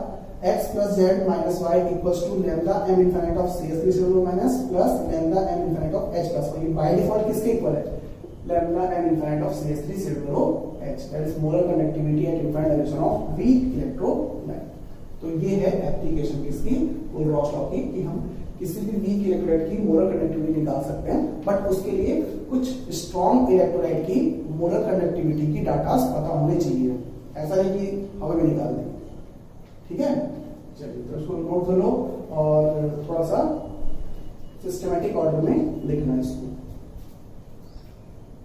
x plus Z minus Y equals to lambda M infinite of CS3 singular minus plus lambda M infinite of H plus. और ये बाय डिफॉल्ट किसके equal है? Lambda M infinite of CS3 singular H, that is molar conductivity at infinite direction of weak electrolyte. तो ये है application किसकी? Ross law की, कि हम किसी भी वीक इलेक्ट्रोलाइट की मोलर कंडक्टिविटी निकाल सकते हैं, बट उसके लिए कुछ स्ट्रॉन्ग इलेक्ट्रोलाइट की मोलर कंडक्टिविटी की डाटा पता होने चाहिए, ऐसा नहीं कि हवा में निकाल दें। ठीक है, चलिए तो इसको नोट कर लो और थोड़ा सा सिस्टमैटिक ऑर्डर में लिखना है इसको।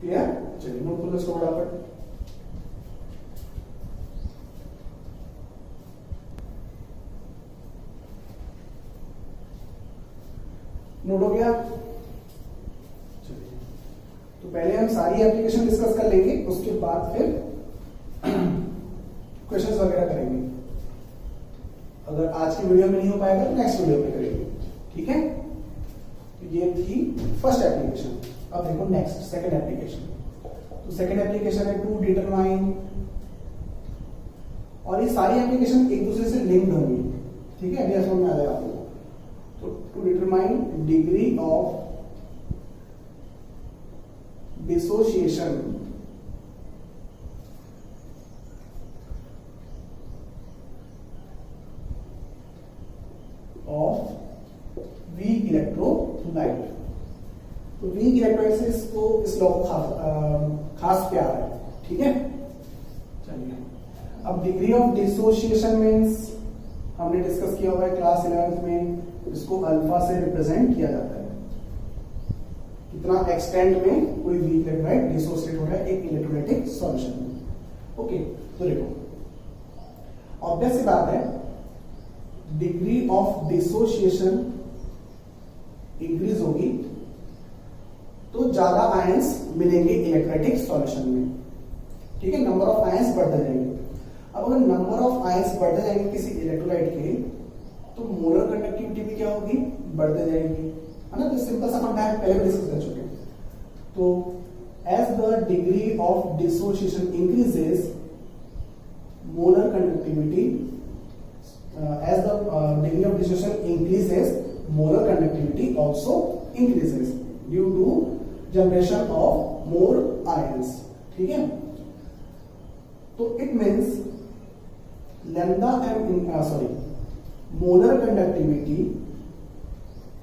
क्लियर? चलिए नोट कर लो इसको फटाफट। नोट हो गया? चलिए, तो पहले हम सारी एप्लीकेशन डिस्कस कर लेंगे, उसके बाद फिर क्वेश्चंस वगैरह करेंगे। अगर आज की वीडियो में नहीं हो पाएगा तो नेक्स्ट वीडियो में करेंगे। ठीक है, तो ये थी फर्स्ट एप्लीकेशन। अब देखो नेक्स्ट सेकंड एप्लीकेशन। तो सेकंड एप्लीकेशन है टू डिटरमाइन, और ये सारी एप्लीकेशन एक दूसरे से लिंक्ड होंगी। ठीक है, समझ में आ जाएगा आपको। तो to determine degree of dissociation of weak electrolyte. तो वीक इलेक्ट्रोलाइट से इसको इस लॉ को खास प्यार है। ठीक है, चलिए अब डिग्री ऑफ डिसोसिएशन मींस हमने डिस्कस किया हुआ है क्लास 11th में, इसको अल्फा से रिप्रेजेंट किया जाता है। कितना एक्सटेंड में कोई वीक इलेक्ट्रोलाइट डिसोसिएट हो रहा है एक इलेक्ट्रोलाइटिक सॉल्यूशन में। ओके, तो देखो ऑब्वियस सी बात है, डिग्री ऑफ डिसोसिएशन इंक्रीज होगी तो ज्यादा आयंस मिलेंगे इलेक्ट्रोलाइटिक सॉल्यूशन में। ठीक है, नंबर ऑफ आयंस बढ़ते जाएंगे। अब अगर नंबर ऑफ आयंस बढ़ते जाएंगे किसी इलेक्ट्रोलाइट के, तो मोलर कंडक्टिविटी भी क्या होगी, बढ़ते जाएगी, है ना। तो सिंपल सा हम पहले भी डिस्कस कर चुके हैं। तो as the degree of dissociation increases, molar conductivity as the degree of dissociation increases, molar conductivity also increases due to generation of more ions. ठीक है, तो it means lambda m in molar conductivity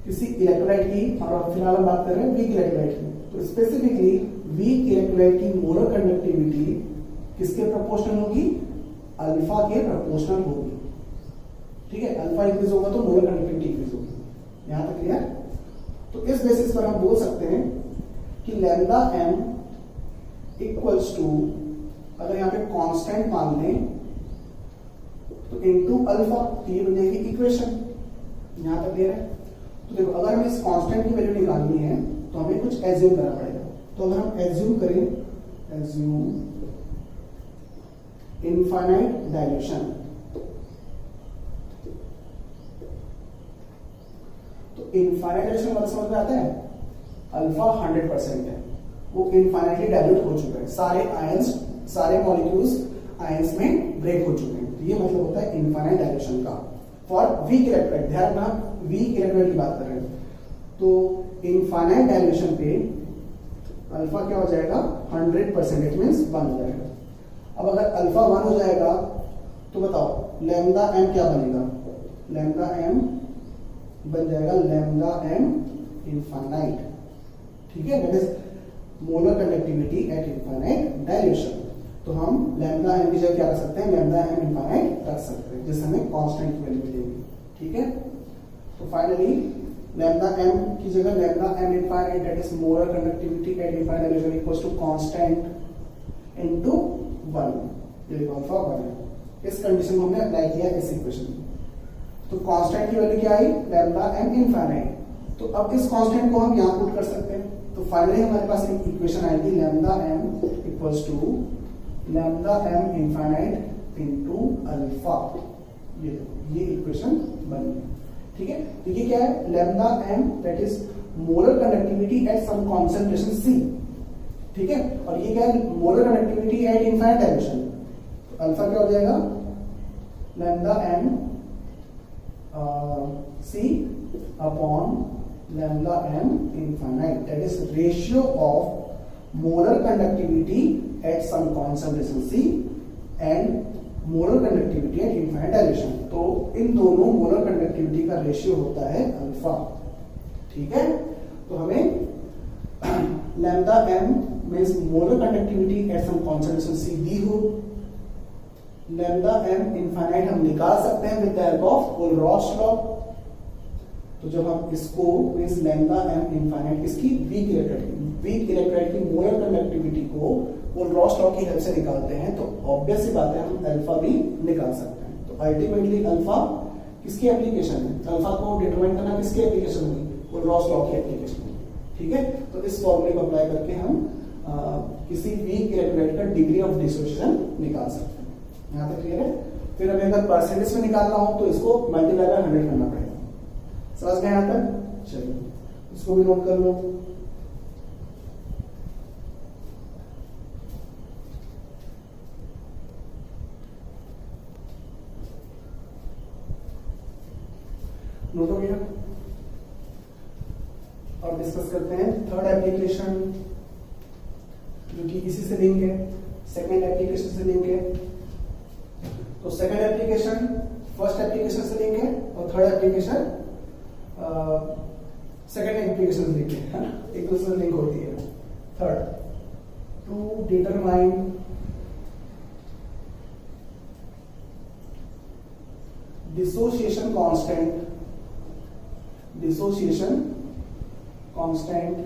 किसी electrolyte की, और फिलहाल हम बात कर रहे हैं वीक इलेक्ट्रोलाइट की, तो स्पेसिफिकली वीक इलेक्ट्रोलाइट की मोलर कंडक्टिविटी किसके प्रोपोर्शनल होगी, अल्फा के प्रोपोर्शनल होगी। ठीक है, अल्फा इंक्रीज होगा तो मोलर कंडक्टिविटी इंक्रीज होगी। यहां तक क्लियर। तो इस बेसिस पर हम बोल सकते हैं कि लैम्डा एम इक्वल्स टू, अगर यहां पे कांस्टेंट मान लें तो इनटू अल्फा, ये बन जाएगी इक्वेशन। यहां तक क्लियर है। तो देखो अगर हमें इस कांस्टेंट की वैल्यू निकालनी है तो हमें कुछ एज्यूम करना पड़ेगा। तो अगर हम एज्यूम करें, assume infinite dilution, infinite dilution मतलब समझ में आता है, अल्फा 100% है, वो इनफाइनाइटली डाइल्यूट हो चुका है, सारे आयंस, सारे मॉलिक्यूल्स आयंस में ब्रेक हो चुके हैं। तो ये मतलब होता है इनफाइनाइट डाइल्यूशन का फॉर वीक इलेक्ट्रोलाइट। ध्यान रखना, वीक इलेक्ट्रोलाइट की बात कर रहे हैं। तो इनफाइनाइट डाइल्यूशन पे अल्फा क्या हो जाएगा, 100%, इट मींस 1 हो जाएगा। अब अगर अल्फा 1 हो जाएगा तो बताओ लैम्डा एम क्या बनेगा, लैम्डा एम बन जाएगा लैम्डा एम इनफाइनाइट। ठीक है, that is molar conductivity at infinite dilution. तो हम लैम्डा एम की जगह क्या रख सकते हैं, लैम्डा एम इनफाइनाइट रख सकते हैं, जिससे हमें कांस्टेंट की वैल्यू मिलेगी। ठीक है, तो फाइनली लैम्डा एम की जगह lambda M infinite that is molar conductivity at infinite dilution equals to constant into 1, ये अल्फा 1 है। इस कंडीशन को हमने अप्लाई किया इस इक्वेशन में। तो कांस्टेंट की वैल्यू क्या आई, लैम्डा एम इनफाइनाइट। तो अब इस कांस्टेंट को हम यहां पुट कर सकते हैं। तो फाइनली हमारे पास एक इक्वेशन आएगी, lambda M equals to lambda M infinite into alpha. ये इक्वेशन बन गई। ठीक है, तो ये क्या है, lambda M that is molar conductivity at some concentration C. ठीक है, और ये क्या है, molar conductivity at infinite dilution. तो अल्फा क्या हो जाएगा, lambda M C upon lambda m infinite, that is ratio of molar conductivity at some concentration C and molar conductivity at infinite dilution। तो इन दोनों मोलर कंडक्टिविटी का ratio होता है alpha. ठीक है, तो हमें lambda m means molar conductivity at some concentration C दी हो, लैम्डा एम इनफाइनाइट हम निकाल सकते हैं with the help of Kohlrausch law. तो जब हम इसको मींस लैम्डा एम इनफाइनाइट इसकी वीक इलेक्ट्रोलाइट की मोलर कंडक्टिविटी को कोलरॉस लॉ की हेल्प से निकालते हैं, तो ऑब्वियस सी बात है हम अल्फा भी निकाल सकते हैं। तो अल्टीमेटली अल्फा किसकी एप्लीकेशन है, अल्फा को डिटरमाइन करना किसकी एप्लीकेशन होगी, कोलरॉस लॉ की एप्लीकेशन होगी। ठीक है, तो इस फॉर्मूले को अप्लाई करके हम किसी वीक इलेक्ट्रोलाइट का डिग्री ऑफ डिसोसिएशन निकाल सकते हैं। यहां तक क्लियर है। फिर हमें अगर परसेंटेज में निकालना हो तो इसको मल्टीप्लाई बाय 100 करना पड़ेगा। समझ गए यहां तक? चलिए इसको भी नोट कर लो। नोट हो गया। और डिस्कस करते हैं थर्ड एप्लीकेशन जो कि इसी से लिंक है, सेकेंड एप्लीकेशन से लिंक है। तो सेकेंड एप्लीकेशन फर्स्ट एप्लीकेशन से लिंक है और थर्ड एप्लीकेशन सेकेंड एप्लीकेशन से लिंक है ना, एक दूसरे से लिंक होती है। Third, to determine dissociation constant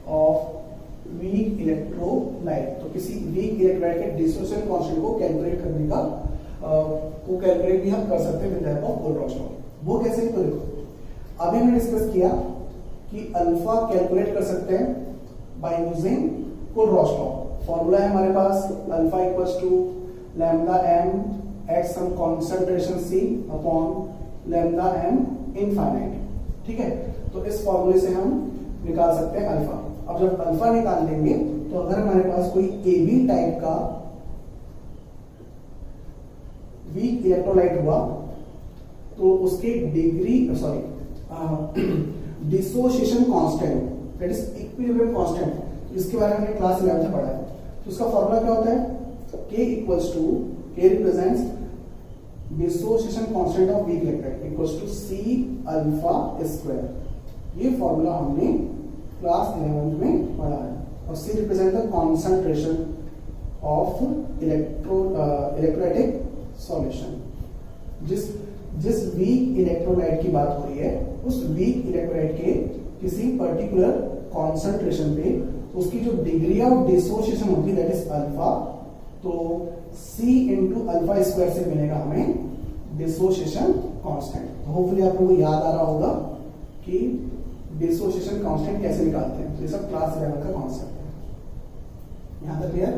of weak electrolyte. तो किसी वीक इलेक्ट्रोलाइट के डिसोसिएशन कांस्टेंट को कैलकुलेट करने का को कैलकुलेट भी हम कर सकते हैं with help of Kohlrausch law. वो कैसे? तो देखो अभी हमने डिस्कस किया कि अल्फा कैलकुलेट कर सकते हैं by using Kohlrausch law. Formula है हमारे पास alpha equals to lambda M at some concentration C upon lambda M infinite. ठीक है, तो इस फॉर्मूले से हम निकाल सकते हैं अल्फा। अब जब अल्फा निकाल लेंगे तो अगर हमारे पास कोई ए बी टाइप का वीक इलेक्ट्रोलाइट हुआ तो उसके degree dissociation constant that is equilibrium constant, इसके बारे में हमने क्लास 11 में पढ़ा है। तो उसका फॉर्मूला क्या होता है? K equals to K represents dissociation constant of weak electrolyte equals to C alpha square. ये फॉर्मूला हमने क्लास 11 में पढ़ा है। और C represent the concentration of electrolytic solution. जिस वीक इलेक्ट्रोलाइट की बात हो रही है उस वीक इलेक्ट्रोलाइट के किसी पर्टिकुलर कॉन्सेंट्रेशन पे उसकी जो डिग्री ऑफ डिसोसिएशन होती है दैट इज अल्फा, तो C इंटू अल्फा स्क्वायर से मिलेगा हमें डिसोसिएशन कांस्टेंट। तो होपफुली आप लोगों को याद आ रहा होगा कि डिसोसिएशन कांस्टेंट कैसे निकालते हैं। तो ये सब क्लास 11 का कॉन्सेप्ट है। यहां तक क्लियर?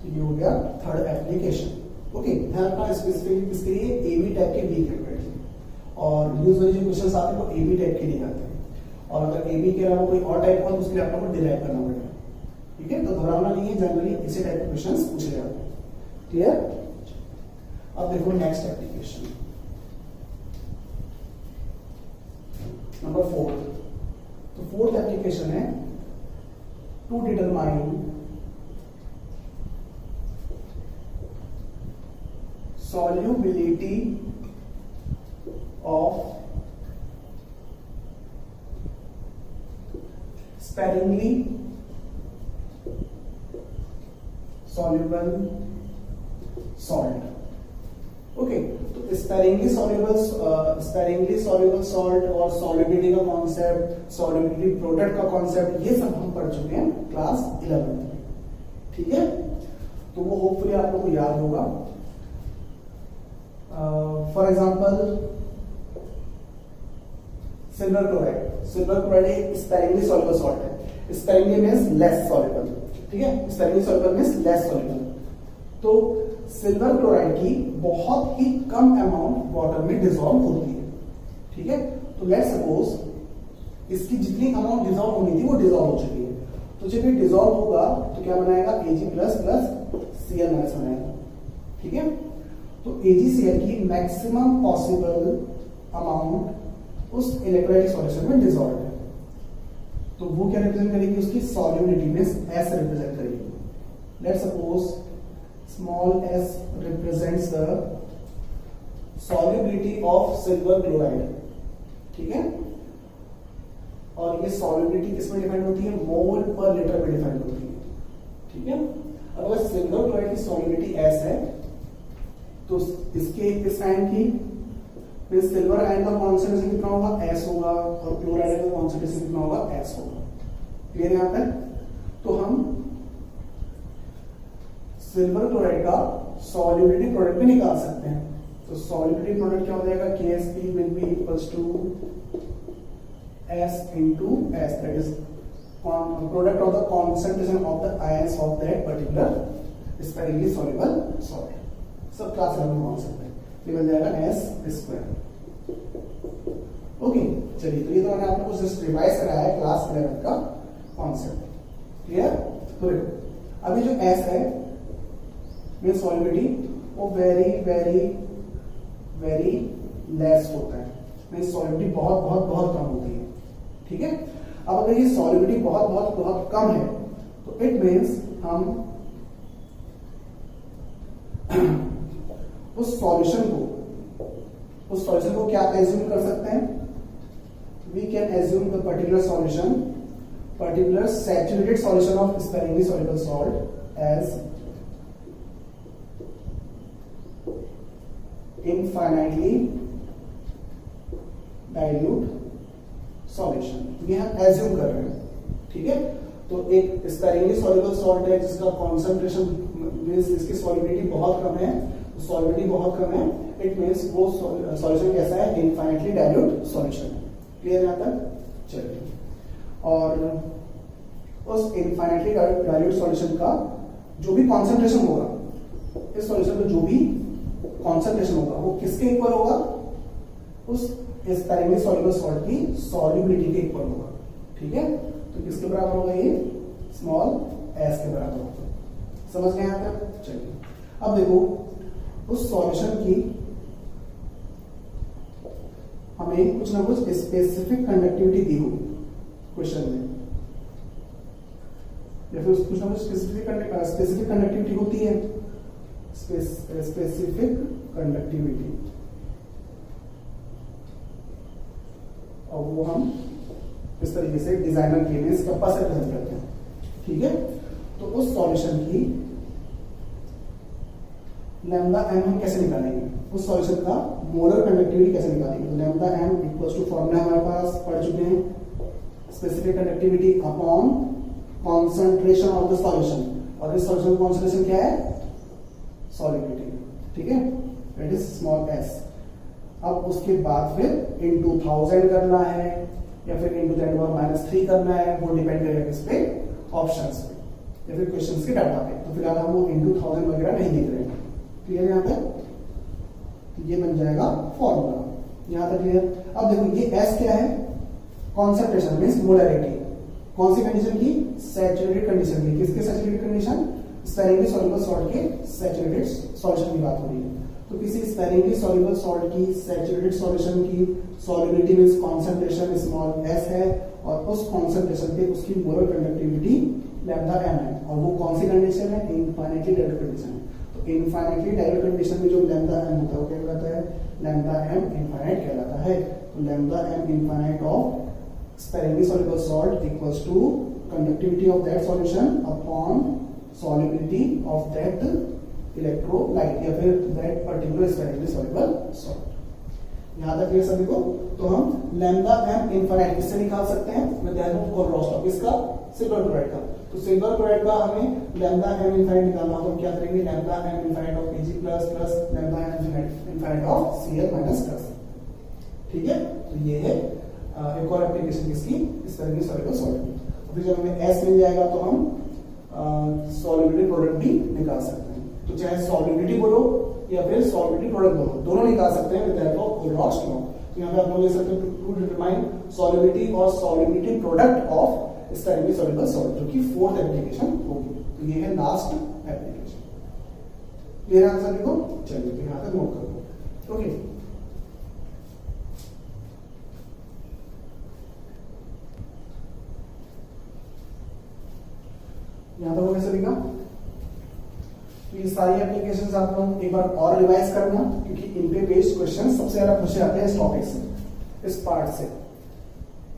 तो ये हो गया थर्ड एप्लीकेशन। ओके, ध्यान रखना स्पेसिफिक इसके लिए एबी टाइप के वीक इलेक्ट्रोलाइट और यूजुअली जो क्वेश्चंस आते हैं वो एबी टाइप के लिए आते हैं, और अगर एबी के अलावा कोई और टाइप हो तो उसके लिए आपको डिराइव करना पड़ेगा। ठीक है, तो घबराना नहीं है, जनरली इसी टाइप के क्वेश्चंस पूछे जाते हैं। क्लियर? अब देखो नेक्स्ट एप्लीकेशन नंबर 4। तो फोर्थ एप्लीकेशन है to determine solubility of sparingly soluble salt। Okay, तो स्पेरिंगली सॉल्युबल सॉल्ट और सॉल्युबिलिटी का कॉन्सेप्ट, सॉल्युबिलिटी प्रोडक्ट का कॉन्सेप्ट, ये सब हम पढ़ चुके हैं क्लास 11 में। ठीक है, तो वो होपफुली आप लोगों को याद होगा। For example silver chloride. Silver chloride एक स्पेरिंगली सॉल्युबल सॉल्ट है। Sparingly means less soluble. ठीक है, sparingly soluble means less soluble. तो सिल्वर क्लोराइड की बहुत ही कम अमाउंट वाटर में डिसॉल्व होती है। ठीक है, तो लेट्स सपोज इसकी जितनी अमाउंट डिसॉल्व होनी थी वो डिसॉल्व हो चुकी है। तो जब ये डिसॉल्व होगा तो क्या बनाएगा? Ag plus plus Cl minus बनाएगा। ठीक है, तो AgCl की मैक्सिमम पॉसिबल अमाउंट उस इलेक्ट्रोलाइटिक सॉल्यूशन में डिसॉल्व है। तो वो क्या रिप्रेजेंट करेगी? उसकी सॉल्युबिलिटी में S रिप्रेजेंट करेगी। Let's suppose small s represents the solubility of silver chloride। ठीक है, और ये solubility किसमें डिफाइन होती है? मोल पर लीटर में डिफाइन होती है। ठीक है, अगर सिल्वर क्लोराइड की solubility S है तो इसके इस आयन की फिर सिल्वर आयन का कॉन्सेंट्रेशन कितना होगा? S होगा, और क्लोराइड का कॉन्सेंट्रेशन कितना होगा? S होगा। क्लियर यहां तक? तो हम सिल्वर क्लोराइड का सॉल्युबिलिटी प्रोडक्ट भी निकाल सकते हैं। तो सॉल्युबिलिटी प्रोडक्ट क्या हो जाएगा? KSP will be equals to S into S, that is product of the concentration of the ions of that particular sparingly soluble salt। सब क्लास 11 में कॉन्सेप्ट है। ये बन जाएगा S स्क्वायर। ओके, चलिए, तो ये तो मैंने आपको जस्ट रिवाइज कराया है क्लास 11 का कॉन्सेप्ट। क्लियर? तो देखो अभी जो S है में सॉल्युबिलिटी वो वेरी वेरी वेरी लेस होता है, में सॉल्युबिलिटी बहुत बहुत बहुत कम होती है। ठीक है, अब अगर ये सॉल्युबिलिटी बहुत बहुत बहुत कम है तो इट मीन्स हम उस सॉल्यूशन को क्या एज्यूम कर सकते हैं? We can assume the particular saturated solution of sparingly soluble salt as infinitely dilute solution. ये हम एज्यूम कर रहे हैं। ठीक है, तो एक स्पेरिंगली सॉल्युबल सॉल्ट है जिसका कॉन्सेंट्रेशन मींस इसकी सॉल्युबिलिटी बहुत कम है, सॉल्युबिलिटी बहुत कम है, इट मींस वो सॉल्यूशन कैसा है, इनफाइनाइटली डाइल्यूट सॉल्यूशन। क्लियर यहां तक? चलिए, और उस इनफाइनाइटली डाइल्यूट सॉल्यूशन का जो भी कॉन्सेंट्रेशन होगा, इस सॉल्यूशन में जो भी कॉन्सेंट्रेशन होगा वो किसके इक्वल होगा, उस स्पेरिंगली सॉल्युबल सॉल्ट की सॉल्युबिलिटी के इक्वल होगा। ठीक है, तो किसके बराबर होगा, ये स्मॉल एस के बराबर होगा। समझ गए यहां तक? चलिए, अब देखो उस सॉल्यूशन की हमें कुछ ना कुछ स्पेसिफिक कंडक्टिविटी दी होगी क्वेश्चन में, या फिर कुछ ना कुछ स्पेसिफिक कंडक्टिविटी होती है, स्पेसिफिक कंडक्टिविटी, और वो हम इस तरीके से डिजाइनर के लिए कप्पा से रिप्रेजेंट करते हैं। ठीक है, तो उस सॉल्यूशन की लैम्डा एम हम कैसे निकालेंगे, उस सॉल्यूशन का मोलर कंडक्टिविटी कैसे निकालेंगे। Lambda M equals to formula हमारे पास पढ़ चुके हैं, specific conductivity upon concentration of the solution, और इस सॉल्यूशन कॉन्सेंट्रेशन क्या है, सॉल्युबिलिटी। ठीक है, दैट इज स्मॉल एस। अब उसके बाद फिर इनटू 1000 करना है या फिर इनटू 10⁻³ करना है, वो डिपेंड करेगा किस पे, ऑप्शंस पे या फिर क्वेश्चंस के डाटा पे। तो फिलहाल हम वो इनटू 1000 वगैरह नहीं लिख रहे हैं। क्लियर यहां पे? ये बन जाएगा फॉर्मूला, यहां तक क्लियर। अब देखो ये एस क्या है, कॉन्सेंट्रेशन मींस मोलरिटी, कौन सी कंडीशन की, सैचुरेटेड कंडीशन की। किसके saturated condition, sparingly soluble salt के सैचुरेटेड सॉल्यूशन की बात हो रही है। तो किसी स्पेरिंगली सॉल्युबल सॉल्ट की सैचुरेटेड सॉल्यूशन की solubility means concentration small S है, और उस कॉन्सेंट्रेशन पे उसकी मोलर कंडक्टिविटी लैम्डा एम है, और वो कौन सी कंडीशन है, इनफाइनाइटली डाइल्यूट कंडीशन है। तो इनफाइनाइटली डाइल्यूट कंडीशन में जो लैम्डा एम होता है वो क्या कहलाता है, लैम्डा एम इनफाइनाइट कहलाता है। तो lambda M infinite of sparingly soluble salt equals to conductivity of that solution upon solubility of that electrolyte या फिर that particular sparingly soluble salt। यहां तक क्लियर सभी को? तो हम लैम्डा एम इनफाइनाइट किससे निकाल सकते हैं, with the help of Kohlrausch law. किसका, सिल्वर क्लोराइड का। तो सिल्वर क्लोराइड का हमें लैम्डा एम इनफाइनाइट निकालना हो, तो क्या करेंगे, lambda M infinite of Ag plus lambda M infinite of Cl minus plus. ठीक है, तो ये है एक और एप्लीकेशन किसकी, स्पेरिंगली सॉल्युबल सॉल्ट की। फिर जब हमें एस मिल जाएगा तो हम सॉल्युबिलिटी प्रोडक्ट भी निकाल सकते हैं। तो चाहे सॉल्युबिलिटी बोलो या फिर सॉल्युबिलिटी प्रोडक्ट बोलो, दोनों निकाल सकते हैं with the help of Kohlrausch law. तो यहां पे आप लोग ले सकते हैं टू डिटरमाइन सॉल्युबिलिटी और solubility product of sparingly soluble salt, जो कि फोर्थ एप्लीकेशन होगी। तो ये है लास्ट एप्लीकेशन। क्लियर आंसर लिखो। चलिए तो यहां तक नोट कर लो। ओके, यहां तक होगा सभी का। तो ये सारी एप्लीकेशंस आप लोग एक बार और रिवाइज करना, क्योंकि इन पे बेस्ड क्वेश्चन सबसे ज्यादा पूछे जाते हैं इस टॉपिक से, इस पार्ट से।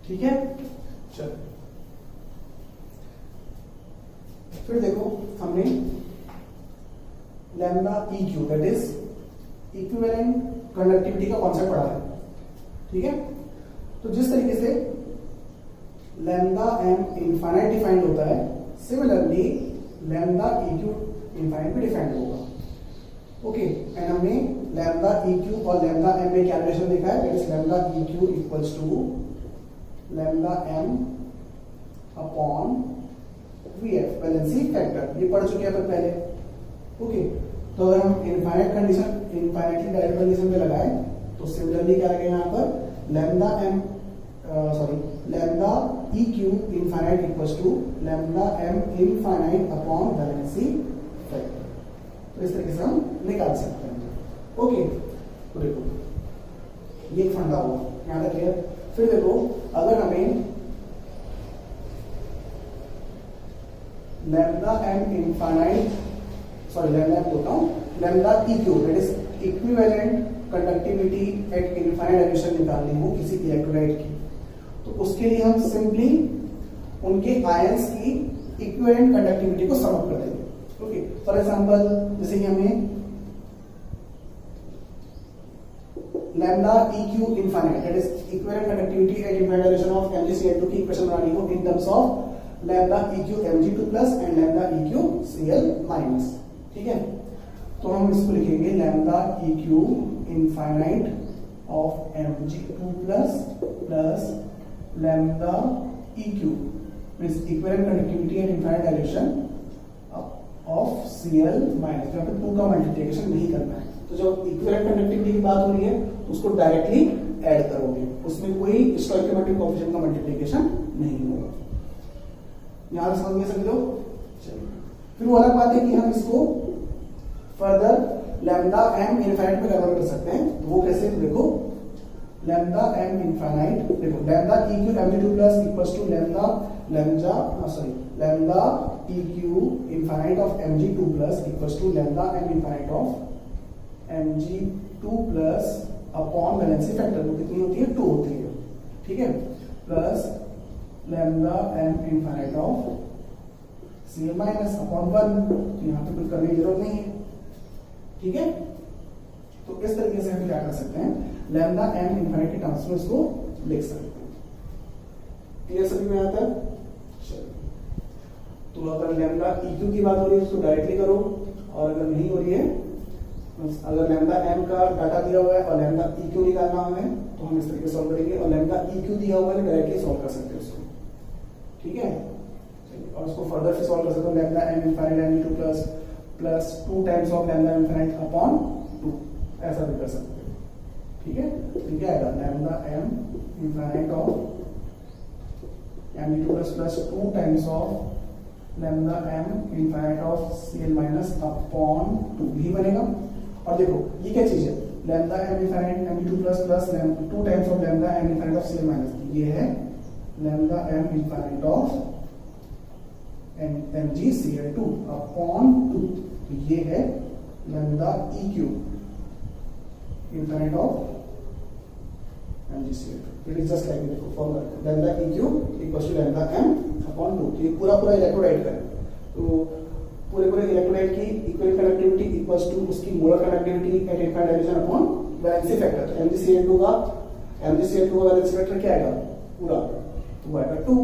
ठीक है, चलो फिर देखो हमने lambda EQ that is equivalent conductivity का कॉन्सेप्ट पढ़ा है। ठीक है, तो जिस तरीके से लैम्डा एम इनफाइनाइट डिफाइंड होता है, सिमिलरली लैम्डा EQ इनफाइनाइट भी डिफाइंड होगा। ओके, एंड हमने लैम्डा EQ और लैम्डा एम में क्या रिलेशन देखा है, that is lambda EQ equals to lambda M upon VF valency factor. ये पढ़ चुके हैं अपन पहले। ओके, तो अगर हम infinite condition, infinitely direct condition में लगाए तो सिमिलरली क्या लगेगा यहाँ पर, lambda EQ infinite equals to lambda M infinite upon valency factor. तो इस तरीके से हम निकाल सकते हैं। ओके, तो देखो ये फंडा हुआ, यहां तक क्लियर। फिर देखो अगर हमें लैम्डा एम इनफाइनाइट, लैम्डा बोलता हूं, lambda EQ that is equivalent conductivity at infinite dimension निकालनी हो किसी इलेक्ट्रोलाइट की, तो उसके लिए हम सिंपली उनके आयंस की इक्विवेलेंट कंडक्टिविटी को सम अप कर देंगे। ओके, फॉर एग्जांपल जैसे कि हमें lambda EQ infinite that is equivalent conductivity at infinite dimension of MgCl2 की इक्वेशन बनानी हो in terms of lambda EQ Mg2 plus and lambda EQ Cl minus. ठीक है, तो हम इसको लिखेंगे lambda EQ infinite of Mg2 plus lambda EQ means equivalent conductivity at infinite direction of Cl minus. यहाँ पे 2 का मल्टीप्लिकेशन नहीं करना है, तो जब इक्विवेलेंट कंडक्टिविटी की बात हो रही है तो उसको डायरेक्टली ऐड करोगे, उसमें कोई स्टोइकियोमेट्रिक कोएफिशिएंट का मल्टीप्लिकेशन नहीं होगा। यहां समझ में सभी लोग? चलिए, फिर वो अलग बात है कि हम इसको फर्दर लैम्डा m इनफाइनाइट में कन्वर्ट कर सकते हैं। वो कैसे? देखो लैम्डा m इनफाइनाइट, देखो lambda EQ Mg2 plus equals to lambda EQ infinite of Mg2 plus equals to lambda m infinite of Mg2 plus upon valency factor, वो कितनी होती है? 2 होती है। ठीक है, plus lambda m infinite of Cl minus upon 1। यहाँ पे कुछ करने की जरूरत नहीं है। ठीक है, तो इस तरीके से हम क्या कर सकते हैं, लैम्डा m इनफाइनाइट के टर्म्स में इसको लिख सकते हैं। क्लियर सभी में आता है? तो अगर लैम्डा EQ की बात हो रही है उसको डायरेक्टली करो, और अगर नहीं हो रही है, अगर लैम्डा m का डाटा दिया हुआ है और लैम्डा EQ निकालना हमें, तो हम इस तरीके से सॉल्व करेंगे, और लैम्डा EQ दिया हुआ है डायरेक्टली सॉल्व कर सकते हैं उसको। ठीक है, और उसको फर्दर फिर सॉल्व कर सकते हो, lambda m infinite Mg2 plus 2 times of lambda infinite upon 2, ऐसा भी कर सकते हो। ठीक है, तो क्या आएगा? Lambda m infinite of Mg2 plus 2 times of lambda m infinite of Cl minus upon 2 ही बनेगा। और देखो ये क्या चीज है? Lambda m infinite Mg2 plus 2 times of lambda m infinite of Cl minus, ये है lambda m infinite of MgCl2 upon 2, ये है lambda EQ infinite of MgCl2। It is just like, देखो formula lambda EQ equals to lambda m upon 2। तो ये पूरा electrolyte का है, तो पूरे इलेक्ट्रोलाइट की इक्विवेलेंट कंडक्टिविटी इक्वल्स टू उसकी molar conductivity at infinite direction upon valency factor. तो MgCl2 का वैलेंसी फैक्टर क्या आएगा? पूरा तो आएगा 2।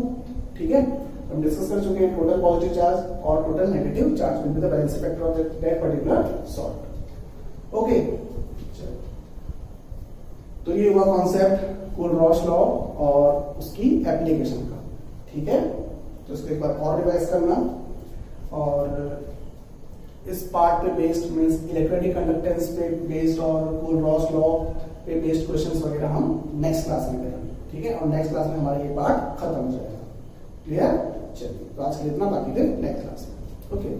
ठीक है, हम डिस्कस कर चुके हैं टोटल पॉजिटिव चार्ज और total negative charge will be the valency factor of that particular salt. Okay, तो ये हुआ कॉन्सेप्ट कोलरॉश लॉ और उसकी एप्लीकेशन का। ठीक है, तो इसको एक बार और रिवाइज करना, और इस पार्ट पे बेस्ड मींस इलेक्ट्रोनिक कंडक्टेंस पे बेस्ड और कोलरॉश लॉ पे बेस्ड क्वेश्चंस वगैरह हम नेक्स्ट क्लास में करेंगे। ठीक है, और नेक्स्ट क्लास में हमारा ये पार्ट खत्म हो जाएगा। क्लियर? चलिए, तो आज के लिए इतना, बाकी फिर नेक्स्ट क्लास में। ओके।